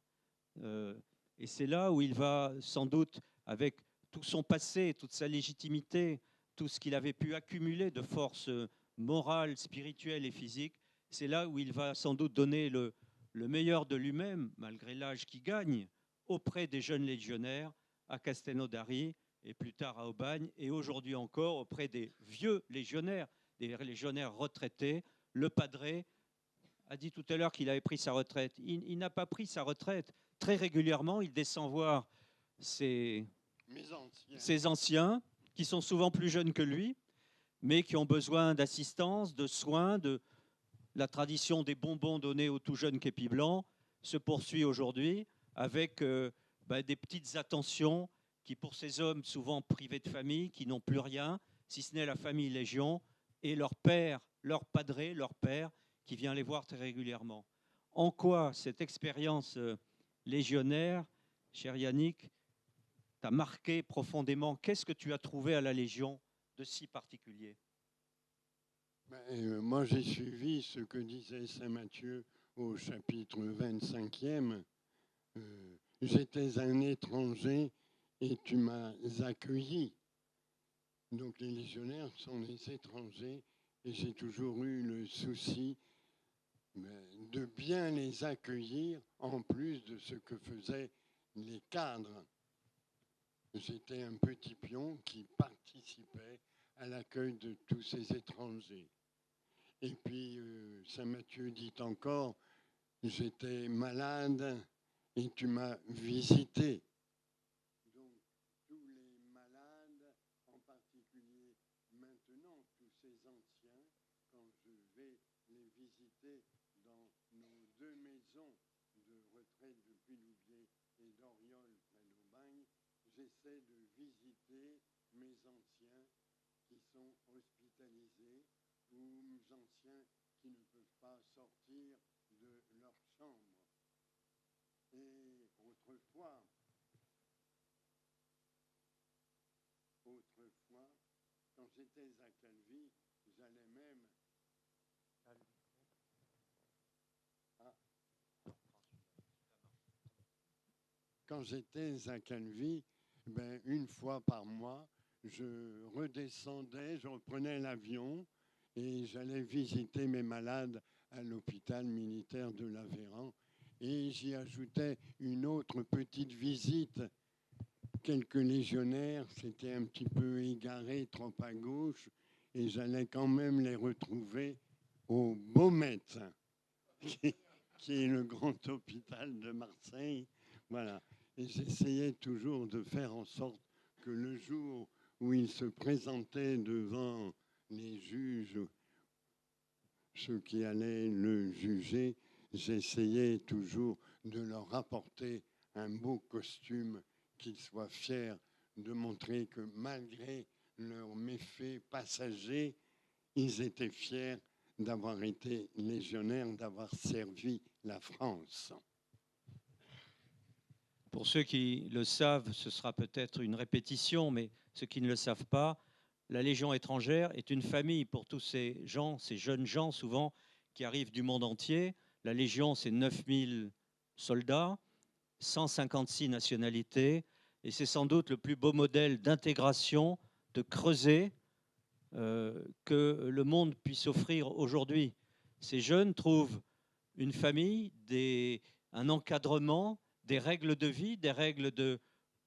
Et c'est là où il va sans doute, avec tout son passé, toute sa légitimité, tout ce qu'il avait pu accumuler de force morale, spirituelle et physique, c'est là où il va sans doute donner le meilleur de lui-même, malgré l'âge qu'il gagne, auprès des jeunes légionnaires à Castelnaudary et plus tard à Aubagne, et aujourd'hui encore auprès des vieux légionnaires, des légionnaires retraités. Le padré a dit tout à l'heure qu'il avait pris sa retraite. Il n'a pas pris sa retraite. Très régulièrement, il descend voir ses anciens, qui sont souvent plus jeunes que lui, mais qui ont besoin d'assistance, de soins, de la tradition des bonbons donnés aux tout jeunes képis blancs se poursuit aujourd'hui avec des petites attentions qui, pour ces hommes souvent privés de famille, qui n'ont plus rien, si ce n'est la famille Légion, et leur père, leur padré, leur père, qui vient les voir très régulièrement. En quoi cette expérience légionnaire, cher Yannick, t'a marqué profondément? Qu'est-ce que tu as trouvé à la Légion de si particulier? Moi, j'ai suivi ce que disait saint Matthieu au chapitre 25e. J'étais un étranger et tu m'as accueilli. Donc les légionnaires sont des étrangers et j'ai toujours eu le souci de bien les accueillir en plus de ce que faisaient les cadres. J'étais un petit pion qui participait à l'accueil de tous ces étrangers. Et puis saint Matthieu dit encore, j'étais malade et tu m'as visité. Donc tous les malades, en particulier maintenant, tous ces anciens, quand je vais les visiter dans nos deux maisons de retraite de Pilouvier et d'Oriol près d'Aubagne, j'essaie de visiter mes anciens qui sont hospitalisés ou mes anciens qui ne peuvent pas sortir de leur chambre. Et autrefois, quand j'étais à Calvi, j'allais même quand j'étais à Calvi, une fois par mois, je redescendais, je reprenais l'avion et j'allais visiter mes malades à l'hôpital militaire de l'Aveyran. Et j'y ajoutais une autre petite visite. Quelques légionnaires s'étaient un petit peu égarés, trop à gauche, et j'allais quand même les retrouver au Beaumet, qui est le grand hôpital de Marseille. Voilà. Et j'essayais toujours de faire en sorte que le jour où ils se présentaient devant les juges, ceux qui allaient le juger, j'essayais toujours de leur apporter un beau costume, qu'ils soient fiers de montrer que malgré leurs méfaits passagers, ils étaient fiers d'avoir été légionnaires, d'avoir servi la France. Pour ceux qui le savent, ce sera peut-être une répétition, mais ceux qui ne le savent pas, La Légion étrangère est une famille pour tous ces gens, ces jeunes gens souvent qui arrivent du monde entier. La Légion, c'est 9000 soldats, 156 nationalités, et c'est sans doute le plus beau modèle d'intégration, de creuset que le monde puisse offrir aujourd'hui. Ces jeunes trouvent une famille, un encadrement, des règles de vie, des règles de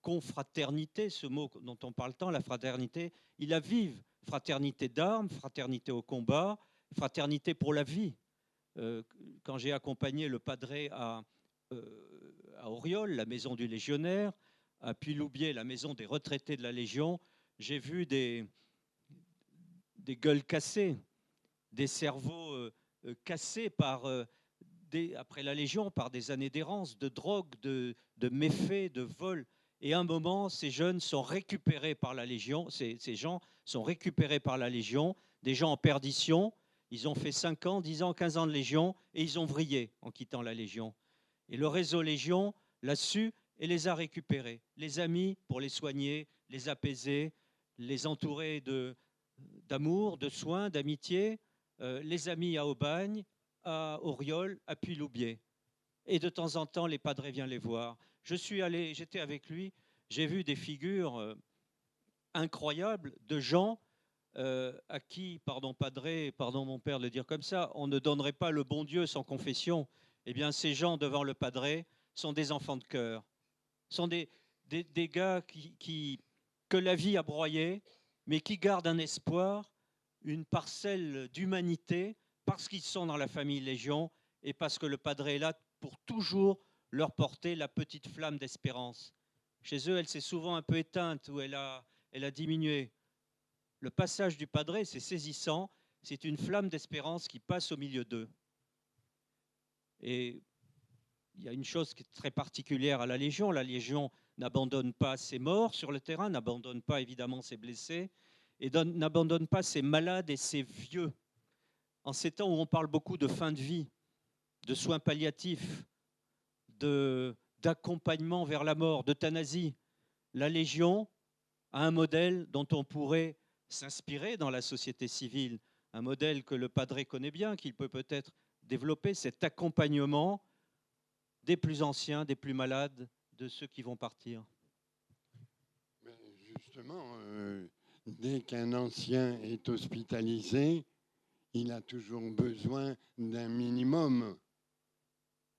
confraternité, ce mot dont on parle tant, la fraternité, ils la vivent. Fraternité d'armes, fraternité au combat, fraternité pour la vie. Quand j'ai accompagné le padré à Auriol, la maison du légionnaire, à Puy-Loubier, la maison des retraités de la Légion, j'ai vu des gueules cassées, des cerveaux cassés après la Légion, par des années d'errance, de drogue, de méfaits, de vols. Et à un moment, ces jeunes sont récupérés par la Légion, ces gens sont récupérés par la Légion, des gens en perdition. Ils ont fait 5 ans, 10 ans, 15 ans de Légion et ils ont vrillé en quittant la Légion. Et le réseau Légion l'a su et les a récupérés. Les a mis pour les soigner, les apaiser, les entourer d'amour, de soins, d'amitié, les a mis à Aubagne, à Auriol, à Puy-Loubier. Et de temps en temps, les padres viennent les voir. J'étais avec lui, j'ai vu des figures incroyables de gens à qui, pardon padré, pardon mon père de le dire comme ça, on ne donnerait pas le bon Dieu sans confession. Eh bien, ces gens devant le padré sont des enfants de cœur, sont des gars que la vie a broyés, mais qui gardent un espoir, une parcelle d'humanité, parce qu'ils sont dans la famille Légion et parce que le padré est là pour toujours leur porter la petite flamme d'espérance. Chez eux, elle s'est souvent un peu éteinte ou elle a diminué. Le passage du padré, c'est saisissant, c'est une flamme d'espérance qui passe au milieu d'eux. Et il y a une chose qui est très particulière à la Légion. La Légion n'abandonne pas ses morts sur le terrain, n'abandonne pas évidemment ses blessés, et n'abandonne pas ses malades et ses vieux. En ces temps où on parle beaucoup de fin de vie, de soins palliatifs, d'accompagnement vers la mort, d'euthanasie, la Légion a un modèle dont on pourrait s'inspirer dans la société civile, un modèle que le padré connaît bien, qu'il peut peut-être développer, cet accompagnement des plus anciens, des plus malades, de ceux qui vont partir. Mais justement, dès qu'un ancien est hospitalisé, il a toujours besoin d'un minimum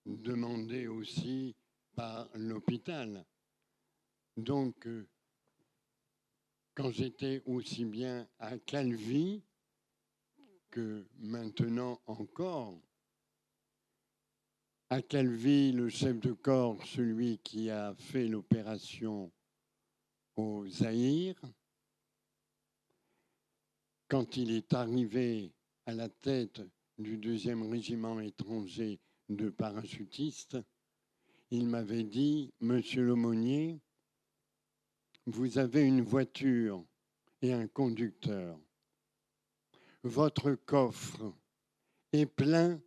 demandé aussi par l'hôpital. Donc, quand j'étais aussi bien à Calvi que maintenant encore, à Calvi, le chef de corps, celui qui a fait l'opération au Zaïre, quand il est arrivé à la tête du 2e régiment étranger de parachutistes, il m'avait dit, Monsieur l'aumônier, vous avez une voiture et un conducteur. Votre coffre est plein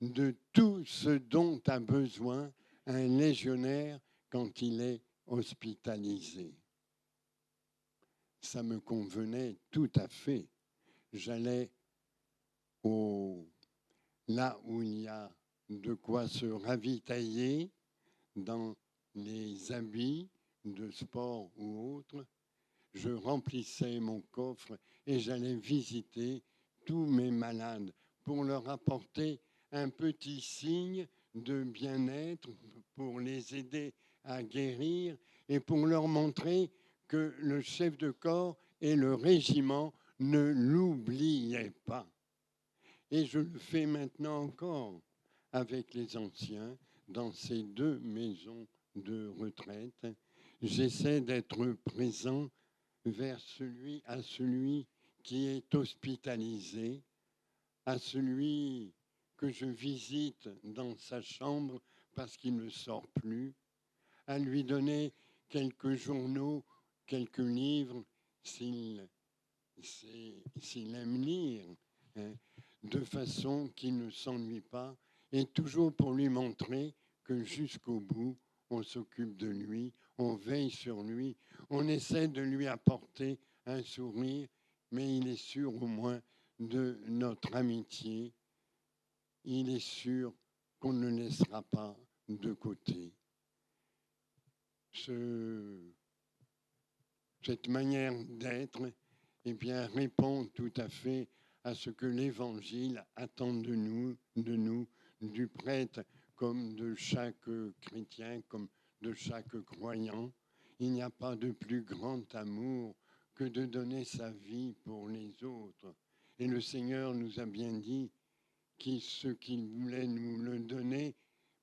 de tout ce dont a besoin un légionnaire quand il est hospitalisé. Ça me convenait tout à fait. J'allais là où il y a de quoi se ravitailler dans les habits de sport ou autres. Je remplissais mon coffre et j'allais visiter tous mes malades pour leur apporter un petit signe de bien-être, pour les aider à guérir et pour leur montrer que le chef de corps et le régiment ne l'oubliaient pas. Et je le fais maintenant encore avec les anciens dans ces 2 maisons de retraite. J'essaie d'être présent à celui qui est hospitalisé, à celui que je visite dans sa chambre parce qu'il ne sort plus, à lui donner quelques journaux, quelques livres, s'il aime lire, hein, de façon qu'il ne s'ennuie pas, et toujours pour lui montrer que jusqu'au bout, on s'occupe de lui, on veille sur lui, on essaie de lui apporter un sourire mais il est sûr au moins de notre amitié. Il est sûr qu'on ne laissera pas de côté. Cette manière d'être répond tout à fait à ce que l'Évangile attend de nous, du prêtre comme de chaque chrétien, comme de chaque croyant. Il n'y a pas de plus grand amour que de donner sa vie pour les autres. Et le Seigneur nous a bien dit ce qu'il voulait nous le donner,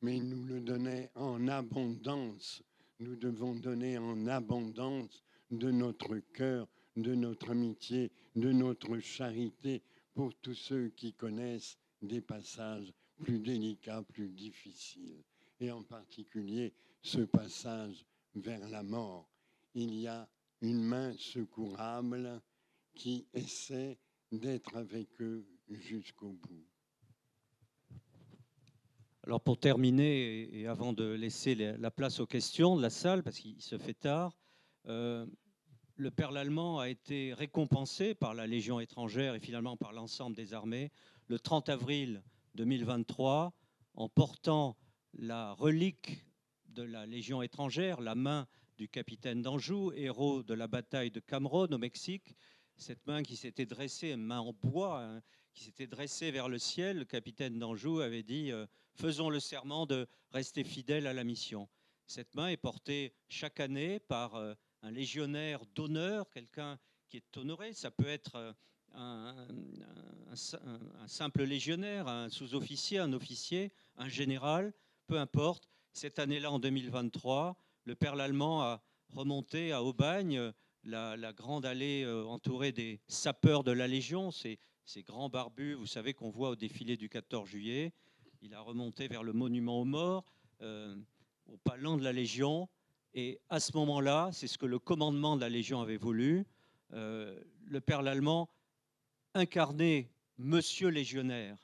mais il nous le donnait en abondance. Nous devons donner en abondance de notre cœur, de notre amitié, de notre charité pour tous ceux qui connaissent des passages plus délicats, plus difficiles. Et en particulier ce passage vers la mort. Il y a une main secourable qui essaie d'être avec eux jusqu'au bout. Alors pour terminer, et avant de laisser la place aux questions de la salle, parce qu'il se fait tard, le Père Lallemand a été récompensé par la Légion étrangère et finalement par l'ensemble des armées le 30 avril 2023 en portant la relique de la Légion étrangère, la main du capitaine d'Anjou, héros de la bataille de Cameron au Mexique. Cette main qui s'était dressée, une main en bois, hein, qui s'était dressée vers le ciel. Le capitaine d'Anjou avait dit faisons le serment de rester fidèles à la mission. Cette main est portée chaque année par un légionnaire d'honneur, quelqu'un qui est honoré. Ça peut être un simple légionnaire, un sous-officier, un officier, un général, peu importe. Cette année-là, en 2023, le Père Lallemand a remonté à Aubagne la grande allée entourée des sapeurs de la Légion, ces grands barbus, vous savez, qu'on voit au défilé du 14 juillet. Il a remonté vers le monument aux morts, au palan de la Légion. Et à ce moment-là, c'est ce que le commandement de la Légion avait voulu, le Père Lallemand incarnait Monsieur Légionnaire,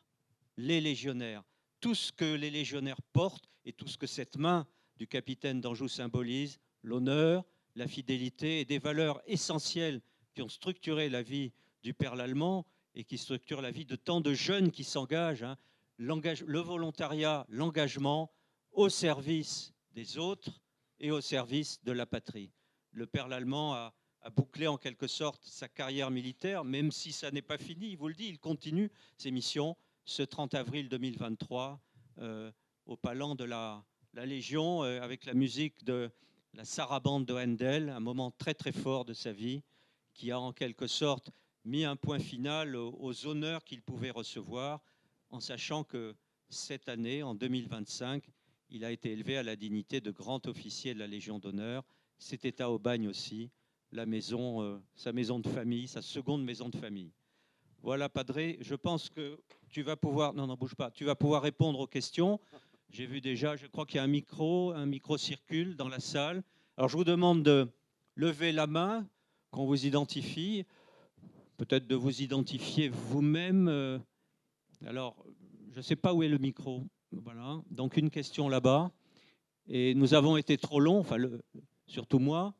les légionnaires, tout ce que les légionnaires portent et tout ce que cette main du capitaine d'Anjou symbolise, l'honneur, la fidélité et des valeurs essentielles qui ont structuré la vie du Père Lallemand et qui structurent la vie de tant de jeunes qui s'engagent, hein, le volontariat, l'engagement au service des autres et au service de la patrie. Le Père Lallemand a bouclé en quelque sorte sa carrière militaire, même si ça n'est pas fini, il vous le dit, il continue ses missions ce 30 avril 2023 au palan de la Légion avec la musique de la sarabande de Handel, un moment très très fort de sa vie qui a en quelque sorte mis un point final aux honneurs qu'il pouvait recevoir en sachant que cette année, en 2025, il a été élevé à la dignité de grand officier de la Légion d'honneur. C'était à Aubagne aussi, sa maison de famille, sa seconde maison de famille. Voilà, Padre, je pense que tu vas pouvoir, non, bouge pas, tu vas pouvoir répondre aux questions. J'ai vu déjà, je crois qu'il y a un micro circule dans la salle. Alors je vous demande de lever la main, qu'on vous identifie, peut-être de vous identifier vous-même. Alors, je ne sais pas où est le micro. Voilà, donc une question là-bas. Et nous avons été trop longs, enfin, surtout moi,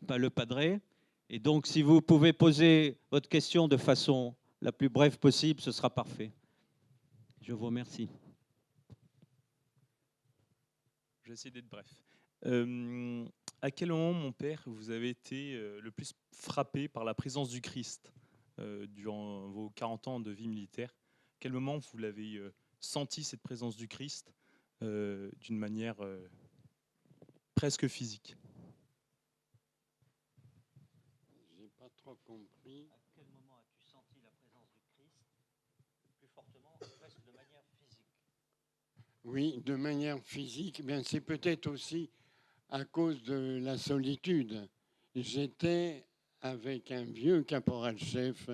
pas le Padre. Et donc, si vous pouvez poser votre question de façon la plus brève possible, ce sera parfait. Je vous remercie. Je vais essayer d'être bref. À quel moment, mon père, vous avez été le plus frappé par la présence du Christ durant vos 40 ans de vie militaire? À quel moment vous l'avez senti, cette présence du Christ, d'une manière presque physique? J'ai pas trop compris. À quel moment as-tu senti la présence du Christ plus fortement, presque de manière physique? Oui, de manière physique, eh bien c'est peut-être aussi à cause de la solitude. J'étais avec un vieux caporal-chef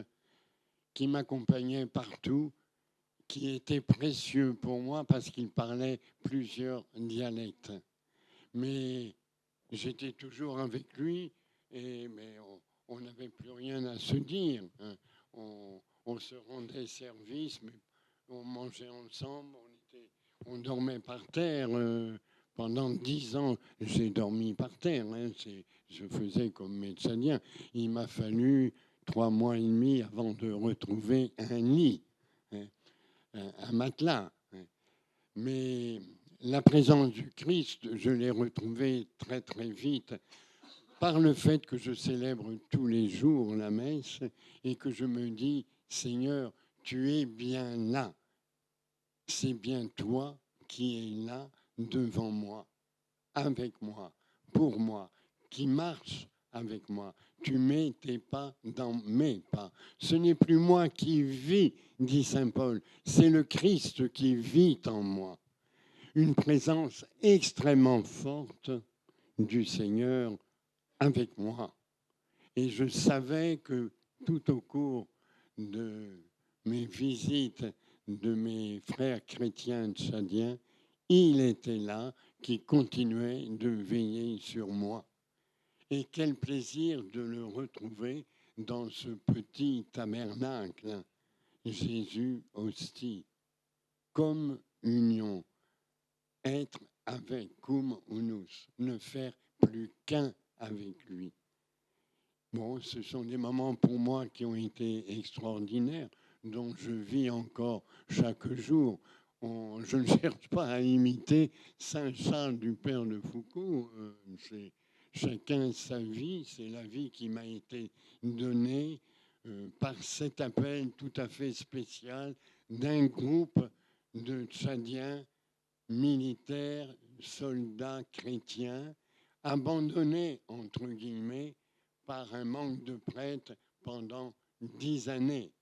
qui m'accompagnait partout, qui était précieux pour moi parce qu'il parlait plusieurs dialectes. Mais j'étais toujours avec lui, mais on n'avait plus rien à se dire. Hein. On se rendait service, mais on mangeait ensemble, on dormait par terre. Pendant 10 ans, j'ai dormi par terre. Hein. Je faisais comme médecin. Il m'a fallu 3 mois et demi avant de retrouver un lit, hein, un matelas. Hein. Mais la présence du Christ, je l'ai retrouvée très très vite par le fait que je célèbre tous les jours la messe et que je me dis, Seigneur, tu es bien là. C'est bien toi qui es là devant moi, avec moi, pour moi, qui marche avec moi. Tu mets tes pas dans mes pas. Ce n'est plus moi qui vis, dit saint Paul, c'est le Christ qui vit en moi. Une présence extrêmement forte du Seigneur avec moi. Et je savais que tout au cours de mes visites de mes frères chrétiens tchadiens, il était là qui continuait de veiller sur moi. Et quel plaisir de le retrouver dans ce petit tabernacle, Jésus hostie, comme union, être avec cum unus, ne faire plus qu'un avec lui. Bon, ce sont des moments pour moi qui ont été extraordinaires, dont je vis encore chaque jour. Je ne cherche pas à imiter Saint Charles du Père de Foucault. C'est chacun sa vie, c'est la vie qui m'a été donnée par cet appel tout à fait spécial d'un groupe de Tchadiens militaires, soldats chrétiens, abandonnés, entre guillemets, par un manque de prêtres pendant 10 années,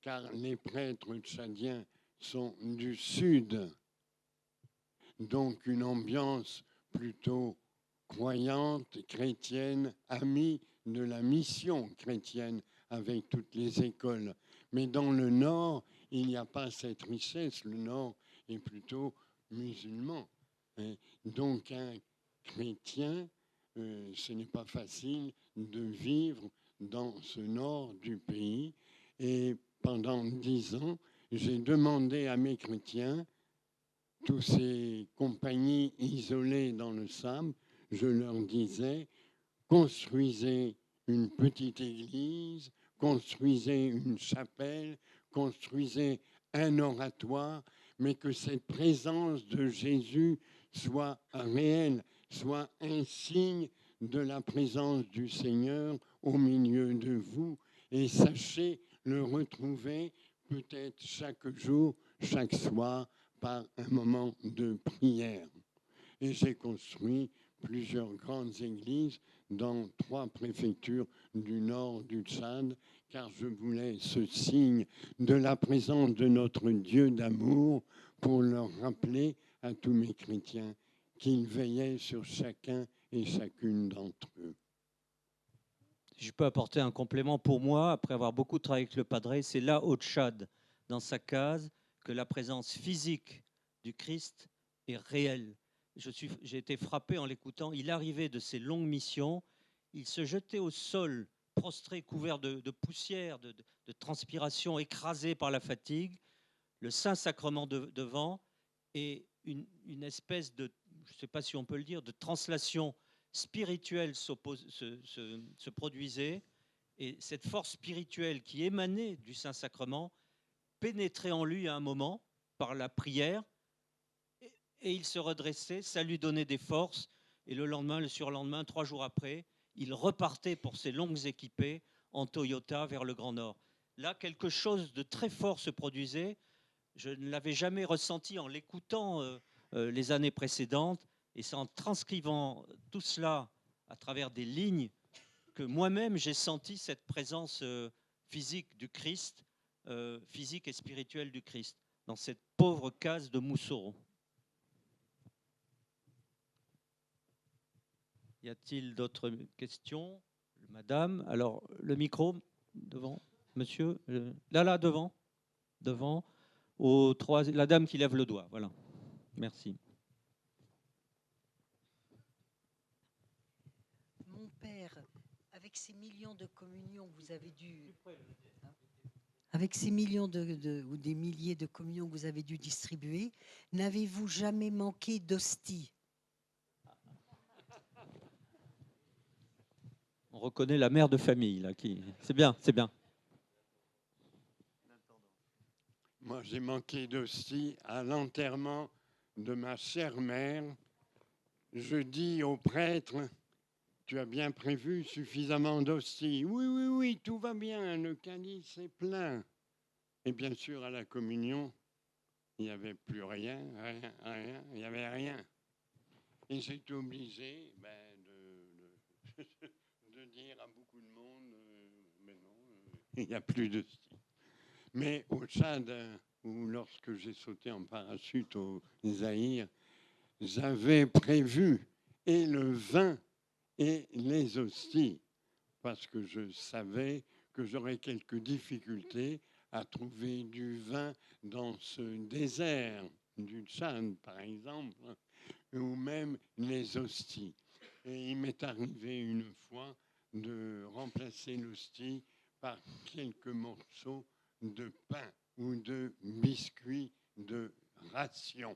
car les prêtres tchadiens sont du sud, donc une ambiance plutôt croyante, chrétienne, amie de la mission chrétienne avec toutes les écoles. Mais dans le nord, il n'y a pas cette richesse, le nord est plutôt musulman. Donc un chrétien, ce n'est pas facile de vivre dans ce nord du pays. Et pendant 10 ans, j'ai demandé à mes chrétiens, tous ces compagnies isolées dans le sable, je leur disais, construisez une petite église, construisez une chapelle, construisez un oratoire, mais que cette présence de Jésus soit réelle, soit un signe de la présence du Seigneur au milieu de vous, et sachez le retrouver peut-être chaque jour, chaque soir, par un moment de prière. Et j'ai construit plusieurs grandes églises dans 3 préfectures du nord du Tchad, car je voulais ce signe de la présence de notre Dieu d'amour pour leur rappeler à tous mes chrétiens qu'il veillait sur chacun et chacune d'entre eux. Si je peux apporter un complément pour moi, après avoir beaucoup travaillé avec le Padre, c'est là au Tchad, dans sa case, que la présence physique du Christ est réelle. J'ai été frappé en l'écoutant. Il arrivait de ses longues missions, il se jetait au sol, prostré, couvert de poussière, de transpiration, écrasé par la fatigue, le Saint-Sacrement devant, et une espèce de, je ne sais pas si on peut le dire, de translation spirituelle se produisait, et cette force spirituelle qui émanait du Saint-Sacrement pénétrait en lui à un moment par la prière, et il se redressait, ça lui donnait des forces, et le lendemain, le surlendemain, 3 jours après, il repartait pour ses longues équipées en Toyota vers le Grand Nord. Là, quelque chose de très fort se produisait. Je ne l'avais jamais ressenti en l'écoutant les années précédentes, et c'est en transcrivant tout cela à travers des lignes que moi-même j'ai senti cette présence physique du Christ, physique et spirituelle du Christ, dans cette pauvre case de Moussoro. Y a-t-il d'autres questions? Madame, alors le micro, devant, monsieur, là, devant, la dame qui lève le doigt, voilà. Merci. Mon père, avec ces millions de communions que vous avez dû... Avec ces millions ou des milliers de communions que vous avez dû distribuer, n'avez-vous jamais manqué d'hostie? On reconnaît la mère de famille, là, qui... C'est bien, c'est bien. Moi, j'ai manqué d'hostie à l'enterrement de ma chère mère. Je dis au prêtre, tu as bien prévu suffisamment d'hosties. Oui, oui, oui, tout va bien, le calice est plein. Et bien sûr, à la communion, il n'y avait plus rien, il n'y avait rien. Et j'ai été obligé de dire à beaucoup de monde, mais non, il n'y a plus d'hostie. Mais au Tchad, ou lorsque j'ai sauté en parachute au Zaïre, j'avais prévu et le vin et les hosties, parce que je savais que j'aurais quelques difficultés à trouver du vin dans ce désert du Tchad, par exemple, ou même les hosties. Et il m'est arrivé une fois de remplacer l'hostie par quelques morceaux de pain ou de biscuits de ration.